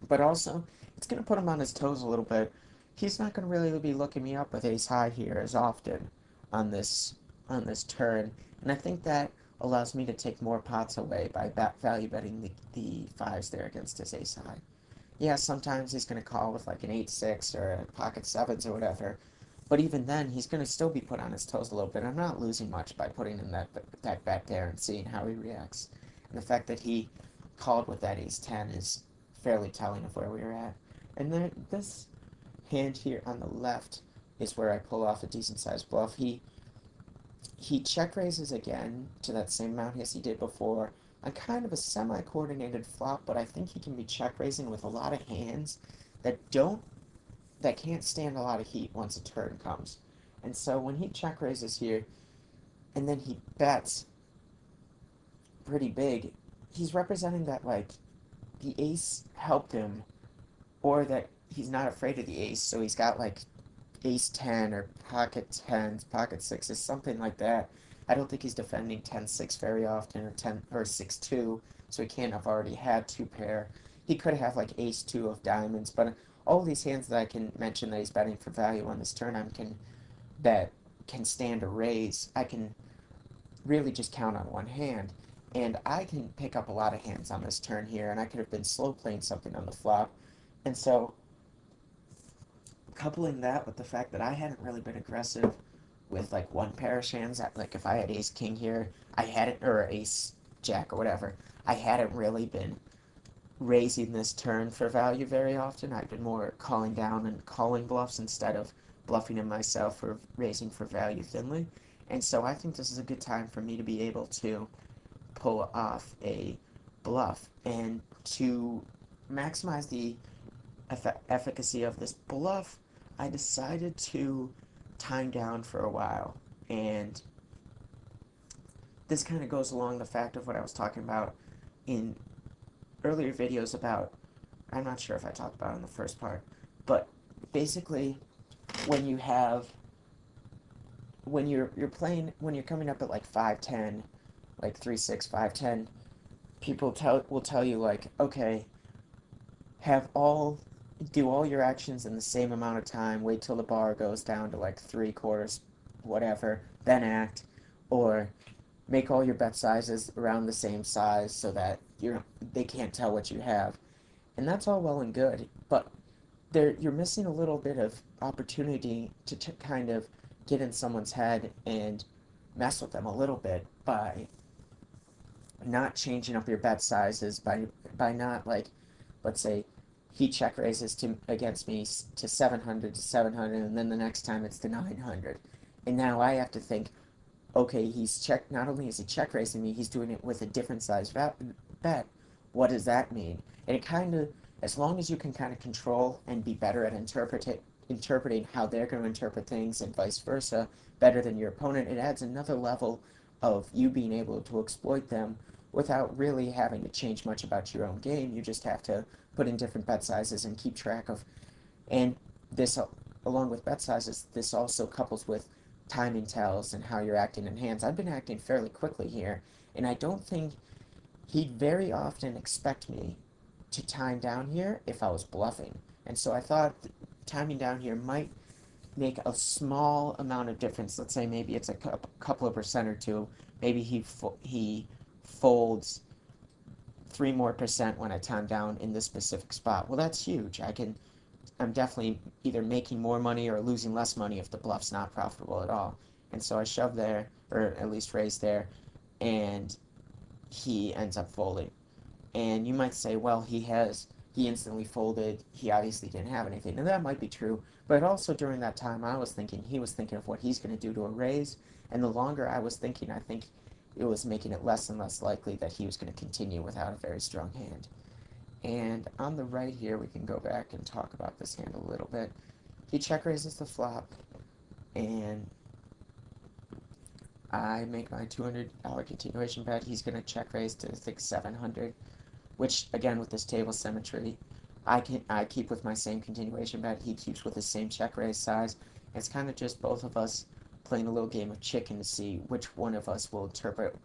But also, it's going to put him on his toes a little bit. He's not going to really be looking me up with ace high here as often on this turn. And I think that allows me to take more pots away by value betting the fives there against his ace high. Yeah, sometimes he's going to call with like an 8-6 or a pocket sevens or whatever. But even then, he's going to still be put on his toes a little bit. I'm not losing much by putting in that bet there and seeing how he reacts. And the fact that he called with that ace-10 is fairly telling of where we are at. And then this hand here on the left is where I pull off a decent-sized bluff. He check raises again to that same amount as he did before on kind of a semi-coordinated flop, but I think he can be check raising with a lot of hands that can't stand a lot of heat once a turn comes. And so when he check raises here, and then he bets pretty big, he's representing that like the ace helped him, or that he's not afraid of the ace, so he's got like ace 10 or pocket 10s, pocket 6s, something like that. I don't think he's defending 10-6 very often, or 10 or 6-2, so he can't have already had two pair. He could have like ace 2 of diamonds, but all these hands that I can mention that he's betting for value on this turn, that can stand a raise, I can really just count on one hand. And I can pick up a lot of hands on this turn here, and I could have been slow playing something on the flop. And so, coupling that with the fact that I hadn't really been aggressive with like one pair of hands, like if I had ace king here, I hadn't, or ace jack or whatever, I hadn't really been raising this turn for value very often. I've been more calling down and calling bluffs instead of bluffing in myself or raising for value thinly. And so I think this is a good time for me to be able to pull off a bluff. And to maximize the efficacy of this bluff, I decided to time down for a while. And this kind of goes along the fact of what I was talking about in earlier videos about, I'm not sure if I talked about it in the first part, but basically when you have, when you're playing, when you're coming up at like 5-10, like 3-6, 5-10, people will tell you like, okay, do all your actions in the same amount of time, wait till the bar goes down to like 3/4, whatever, then act, or make all your bet sizes around the same size so that they can't tell what you have. And that's all well and good, but you're missing a little bit of opportunity to kind of get in someone's head and mess with them a little bit by not changing up your bet sizes, by not, like, let's say he check raises to against me to 700 to 700, and then the next time it's to 900, and now I have to think, okay, not only is he check raising me, he's doing it with a different size bet. What does that mean? And it kind of, as long as you can kind of control and be better at interpreting how they're going to interpret things and vice versa, better than your opponent, it adds another level of you being able to exploit them without really having to change much about your own game. You just have to put in different bet sizes and keep track of. And this, along with bet sizes, this also couples with timing tells and how you're acting in hands. I've been acting fairly quickly here, and I don't think he'd very often expect me to time down here if I was bluffing. And so I thought timing down here might make a small amount of difference. Let's say maybe it's a couple of percent or two. Maybe he folds 3% more when I time down in this specific spot. Well, that's huge. I'm definitely either making more money or losing less money if the bluff's not profitable at all. And so I shove there, or at least raise there, and he ends up folding. And you might say, well, he instantly folded, he obviously didn't have anything. And that might be true, but also during that time I was thinking, he was thinking of what he's going to do to a raise, and the longer I was thinking, I think it was making it less and less likely that he was going to continue without a very strong hand. And on the right here, we can go back and talk about this hand a little bit. He check raises the flop, and I make my $200 continuation bet. He's going to check raise to, I think, 700, which, again, with this table symmetry, I keep with my same continuation bet. He keeps with the same check raise size. It's kind of just both of us playing a little game of chicken to see which one of us will interpret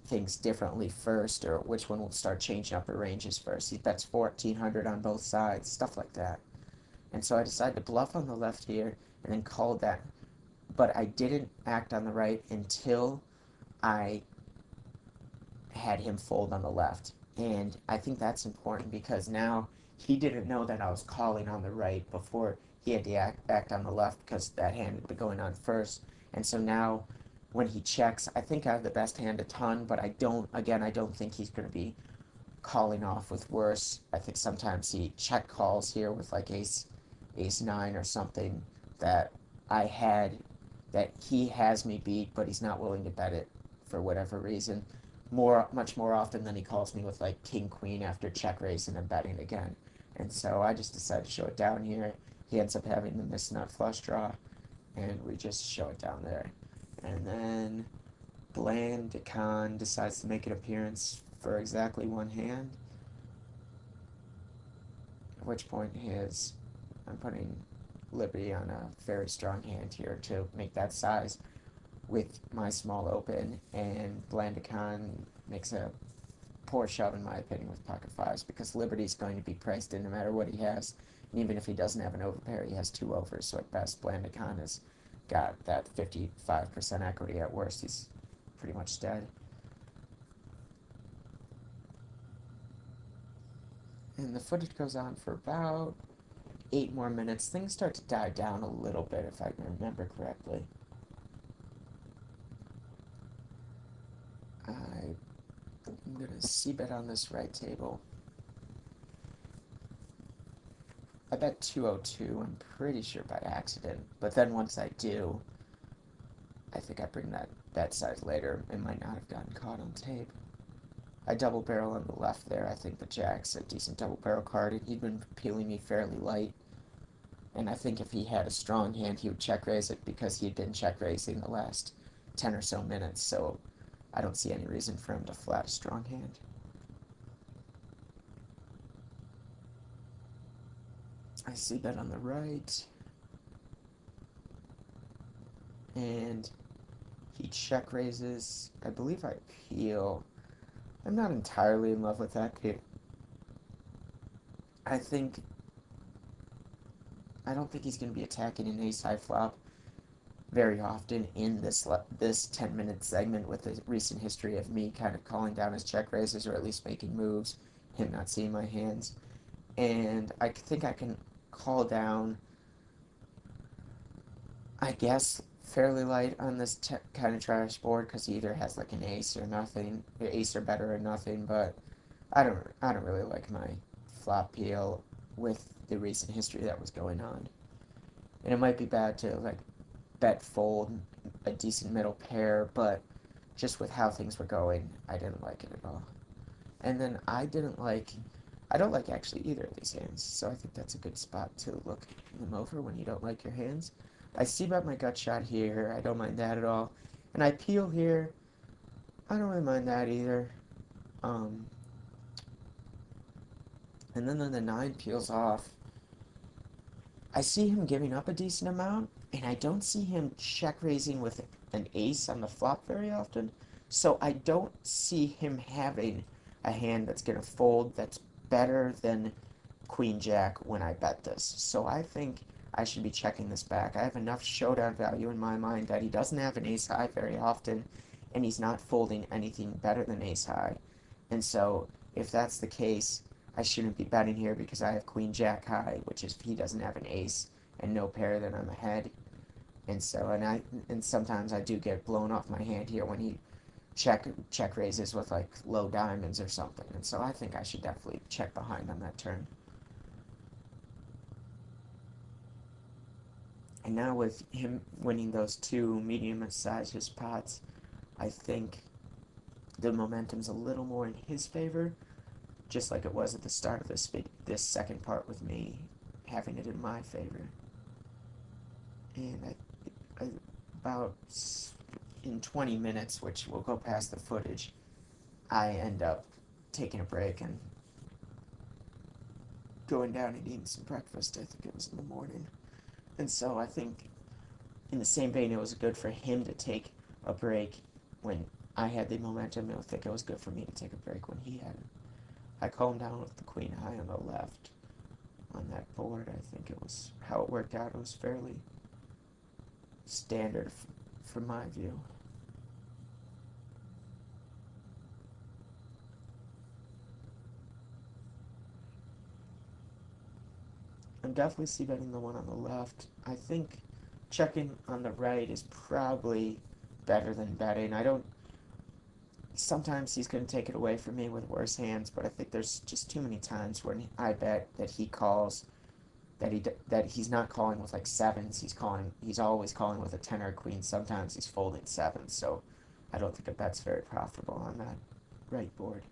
things differently first, or which one will start changing up her ranges first. He bets 1,400 on both sides, stuff like that. And so I decided to bluff on the left here, and then called that. But I didn't act on the right until I had him fold on the left. And I think that's important because now he didn't know that I was calling on the right before he had to act on the left, because that hand had been going on first. And so now when he checks, I think I have the best hand a ton, but I don't think he's going to be calling off with worse. I think sometimes he check calls here with like ace 9 or something that he has me beat, but he's not willing to bet it for whatever reason. Much more often than he calls me with like king queen after check raise and I'm betting again. And so I just decided to show it down here. He ends up having the miss nut flush draw, and we just show it down there. And then Bland Decon decides to make an appearance for exactly one hand, at which point I'm putting Liberty on a very strong hand here to make that size with my small open, and Bland Decon makes a poor shove, in my opinion, with pocket fives, because Liberty's going to be priced in no matter what he has. And even if he doesn't have an overpair, he has two overs, so at best, Blandican has got that 55% equity. At worst, he's pretty much dead. And the footage goes on for about 8 more minutes. Things start to die down a little bit, if I can remember correctly. I'm going to c-bet on this right table. I bet 202, I'm pretty sure by accident. But then once I do, I think I bring that bet size later. It might not have gotten caught on tape. I double barrel on the left there. I think the jack's a decent double barrel card, and he'd been peeling me fairly light. And I think if he had a strong hand, he would check raise it because he'd been check raising the last 10 or so minutes. So I don't see any reason for him to flat a strong hand. I see bet on the right. And he check raises. I believe I peel. I'm not entirely in love with that pick. I don't think he's going to be attacking an ace-high flop very often in this 10-minute segment, with the recent history of me kind of calling down his check raises, or at least making moves, him not seeing my hands. And I think I can call down, I guess, fairly light on this kind of trash board, because he either has like an ace or nothing, ace or better or nothing. But I don't really like my flop peel with the recent history that was going on. And it might be bad to like bet fold a decent middle pair, but just with how things were going, I didn't like it at all. And then I don't like actually either of these hands, so I think that's a good spot to look them over when you don't like your hands. I see about my gut shot here, I don't mind that at all. And I peel here, I don't really mind that either. And then the 9 peels off. I see him giving up a decent amount, and I don't see him check raising with an ace on the flop very often. So I don't see him having a hand that's going to fold that's better than Queen Jack when I bet this. So I think I should be checking this back. I have enough showdown value in my mind that he doesn't have an ace high very often, and he's not folding anything better than ace high. And so if that's the case, I shouldn't be betting here, because I have Queen Jack high, which is if he doesn't have an ace and no pair, then I'm ahead. And so, and sometimes I do get blown off my hand here when he check raises with like low diamonds or something. And so I think I should definitely check behind on that turn. And now with him winning those 2 medium-sized pots, I think the momentum's a little more in his favor, just like it was at the start of this second part with me having it in my favor. And about in 20 minutes, which will go past the footage, I end up taking a break and going down and eating some breakfast. I think it was in the morning. And so I think in the same vein, it was good for him to take a break when I had the momentum. I think it was good for me to take a break when he had it. I calmed down with the queen high on the left on that board. I think it was how it worked out. It was fairly standard from my view. I'm definitely c-betting the one on the left. I think checking on the right is probably better than betting. Sometimes he's going to take it away from me with worse hands, but I think there's just too many times when I bet that he calls, that he's not calling with like sevens. He's always calling with a 10 or a queen. Sometimes he's folding sevens, so I don't think a bet's very profitable on that right board.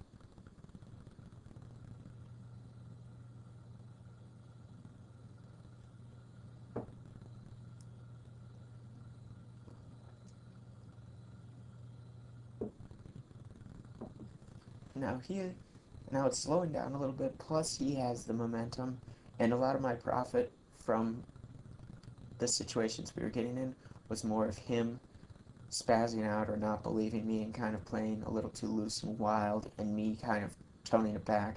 Now it's slowing down a little bit, plus he has the momentum, and a lot of my profit from the situations we were getting in was more of him spazzing out or not believing me and kind of playing a little too loose and wild, and me kind of toning it back.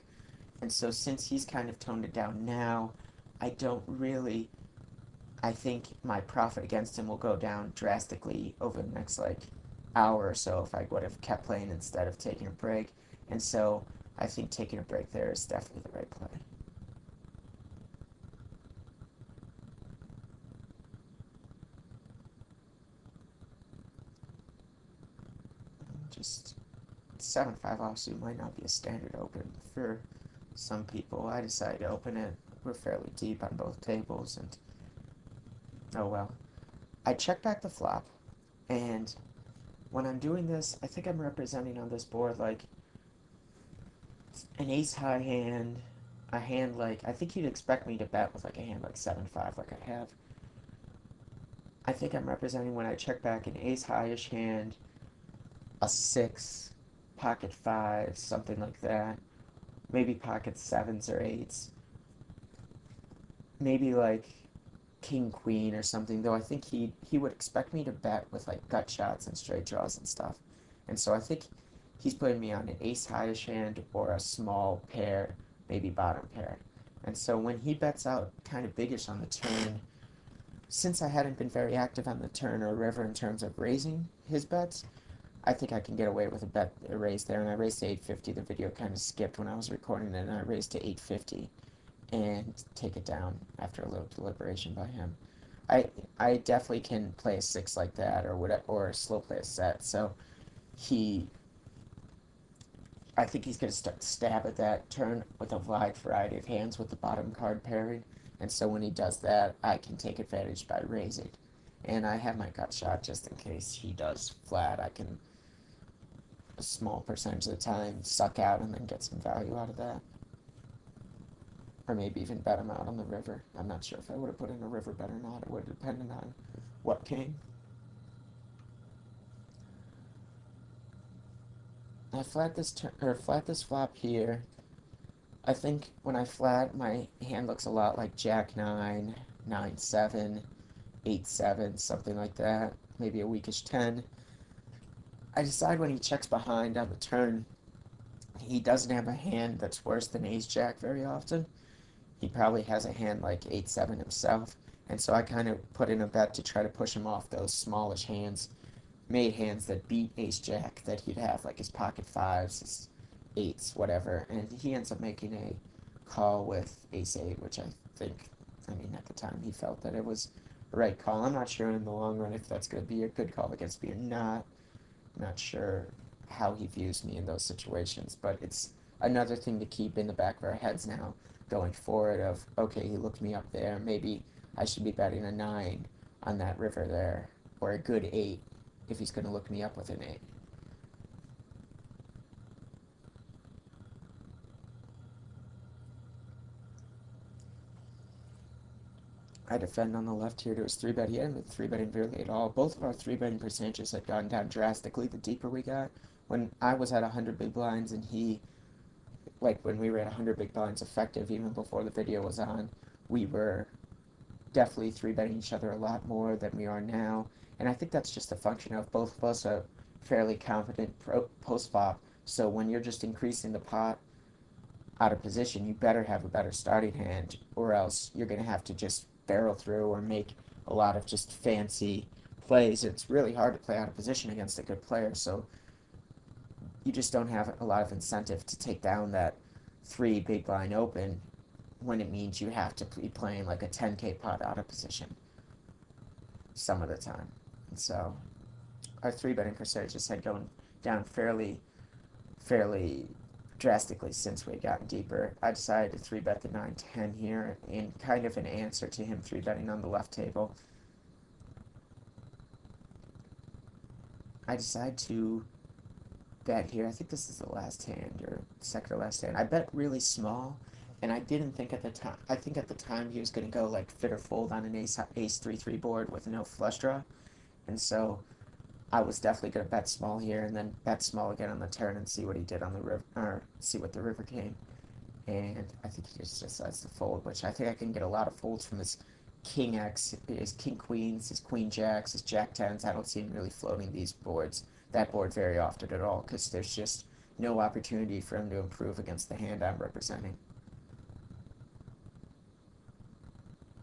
And so since he's kind of toned it down now, I don't really I think my profit against him will go down drastically over the next like hour or so if I would have kept playing instead of taking a break. And so I think taking a break there is definitely the right play. Just 7-5 offsuit might not be a standard open for some people. I decided to open it. We're fairly deep on both tables, and oh well. I check back the flop, and when I'm doing this, I think I'm representing on this board like an ace high hand, a hand like I think you'd expect me to bet with like a hand like 7-5 like I have. I think I'm representing when I check back an ace highish hand, a six, pocket fives, something like that. Maybe pocket sevens or eights. Maybe like king queen or something. Though I think he would expect me to bet with like gut shots and straight draws and stuff. And so I think he's putting me on an ace highish hand or a small pair, maybe bottom pair. And so when he bets out kind of biggish on the turn, since I hadn't been very active on the turn or river in terms of raising his bets, I think I can get away with a raise there. And I raised to 850. The video kind of skipped when I was recording it, and I raised to 850 and take it down after a little deliberation by him. I I definitely can play a six like that or whatever, or slow play a set. So he I think he's going to start stab at that turn with a wide variety of hands with the bottom card pairing. And so when he does that, I can take advantage by raising. And I have my gut shot just in case he does flat. I can, a small percentage of the time, suck out and then get some value out of that. Or maybe even bet him out on the river. I'm not sure if I would have put in a river bet or not. It would have depended on what came. I flat this flop here. I think when I flat, my hand looks a lot like Jack 9, 9 7, 8 7, something like that. Maybe a weakish 10. I decide when he checks behind on the turn, he doesn't have a hand that's worse than Ace Jack very often. He probably has a hand like 8 7 himself. And so I kind of put in a bet to try to push him off those smallish hands, made hands that beat Ace Jack that he'd have, like his pocket fives, his eights, whatever. And he ends up making a call with Ace 8, which I mean, at the time he felt that it was the right call. I'm not sure in the long run if that's going to be a good call against me or not. I'm not sure how he views me in those situations, but it's another thing to keep in the back of our heads now going forward of, okay, he looked me up there. Maybe I should be betting a 9 on that river there, or a good 8 if he's going to look me up with an 8. I defend on the left here to his 3-bet. He hadn't been 3-betting really at all. Both of our 3-betting percentages had gone down drastically the deeper we got. When I was at 100 big blinds and he, like when we were at 100 big blinds effective even before the video was on, we were definitely 3-betting each other a lot more than we are now. And I think that's just a function of both of us are fairly confident post-flop. So when you're just increasing the pot out of position, you better have a better starting hand, or else you're going to have to just barrel through or make a lot of just fancy plays. It's really hard to play out of position against a good player, so you just don't have a lot of incentive to take down that 3 big blind open when it means you have to be playing like a 10K pot out of position some of the time. And so our 3-betting percentages had gone down fairly drastically since we had gotten deeper. I decided to 3-bet the 9-10 here in kind of an answer to him 3-betting on the left table. I decide to bet here. I think this is the last hand or second to last hand. I bet really small, and I didn't think at the time. I think at the time he was going to go like fit or fold on an ace 3-3 board with no flush draw, and so I was definitely going to bet small here and then bet small again on the turn and see what he did on the river, or see what the river came. And I think he just decides to fold, which I think I can get a lot of folds from this king X, his king queens, his queen jacks, his jack tens. I don't see him really floating that board very often at all, because there's just no opportunity for him to improve against the hand I'm representing.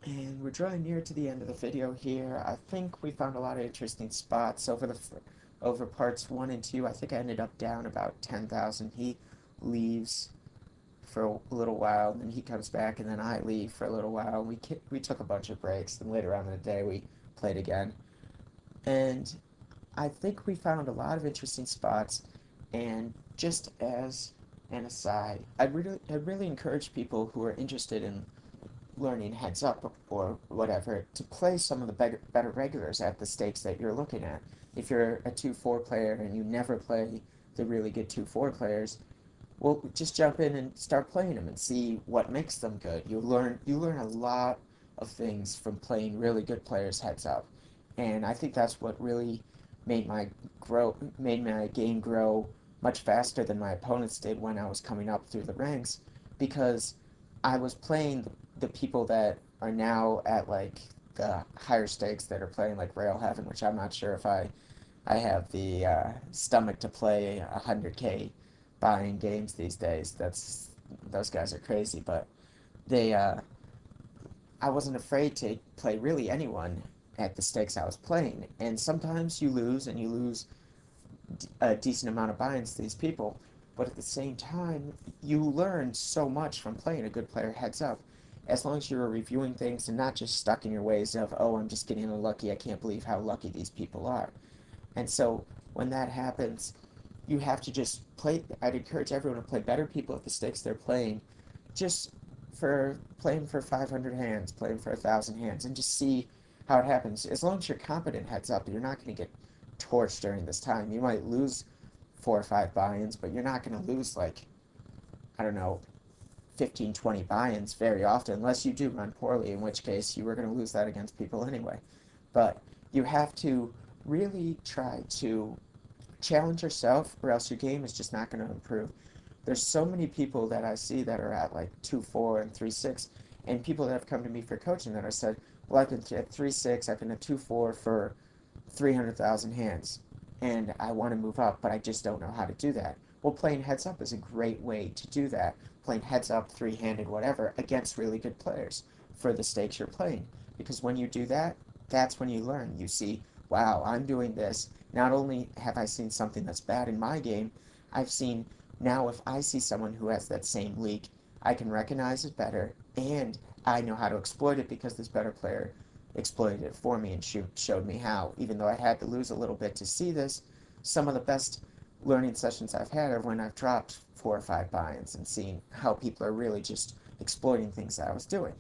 And we're drawing near to the end of the video here. I think we found a lot of interesting spots over parts 1 and 2. I think I ended up down about 10,000. He leaves for a little while, and then he comes back, and then I leave for a little while. We took a bunch of breaks, and later on in the day we played again. And I think we found a lot of interesting spots. And just as an aside, I'd really encourage people who are interested in learning heads up or whatever to play some of the better regulars at the stakes that you're looking at. If you're a 2-4 player and you never play the really good 2-4 players, well, just jump in and start playing them and see what makes them good. You learn a lot of things from playing really good players heads up, and I think that's what really made my game grow much faster than my opponents did when I was coming up through the ranks, because I was playing the people that are now at like the higher stakes that are playing like Rail Heaven, which I'm not sure if I have the stomach to play 100K buying games these days. Those guys are crazy, but they I wasn't afraid to play really anyone at the stakes I was playing. And sometimes you lose, and you lose a decent amount of buy-ins to these people, but at the same time, you learn so much from playing a good player heads up. As long as you're reviewing things and not just stuck in your ways of, oh, I'm just getting unlucky, I can't believe how lucky these people are. And so when that happens, you have to just play. I'd encourage everyone to play better people at the stakes they're playing, just for playing for 500 hands, playing for 1,000 hands, and just see how it happens. As long as you're competent heads up, you're not going to get torched during this time. You might lose 4 or 5 buy-ins, but you're not going to lose like, I don't know, 15, 20 buy-ins very often, unless you do run poorly, in which case you were going to lose that against people anyway. But you have to really try to challenge yourself, or else your game is just not going to improve. There's so many people that I see that are at like 2-4 and 3-6, and people that have come to me for coaching that are said, well, I've been at 3-6, I've been at 2-4 for 300,000 hands, and I want to move up, but I just don't know how to do that. Well, playing heads up is a great way to do that. Playing heads up, three-handed, whatever, against really good players for the stakes you're playing. Because when you do that, that's when you learn. You see, wow, I'm doing this. Not only have I seen something that's bad in my game, I've seen now if I see someone who has that same leak, I can recognize it better, and I know how to exploit it because this better player exploited it for me and showed me how. Even though I had to lose a little bit to see this, some of the best learning sessions I've had are when I've dropped 4 or 5 buy-ins and seen how people are really just exploiting things that I was doing.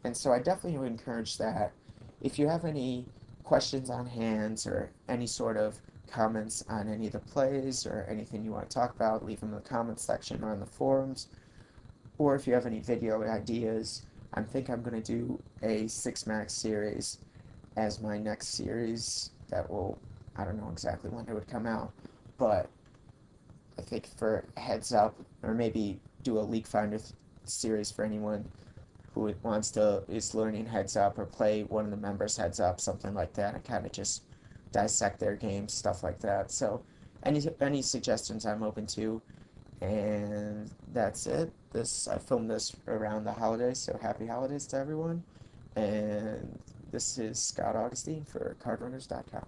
And so I definitely would encourage that. If you have any questions on hands or any sort of comments on any of the plays or anything you want to talk about, leave them in the comments section or on the forums. Or if you have any video ideas, I think I'm going to do a 6-max series as my next series that will, I don't know exactly when it would come out, but I think for heads up, or maybe do a League Finder series for anyone who is learning heads up, or play one of the members heads up, something like that, and kind of just dissect their games, stuff like that. So any suggestions I'm open to. And that's it. I filmed this around the holidays, so happy holidays to everyone. And this is Scott Augustine for cardrunners.com.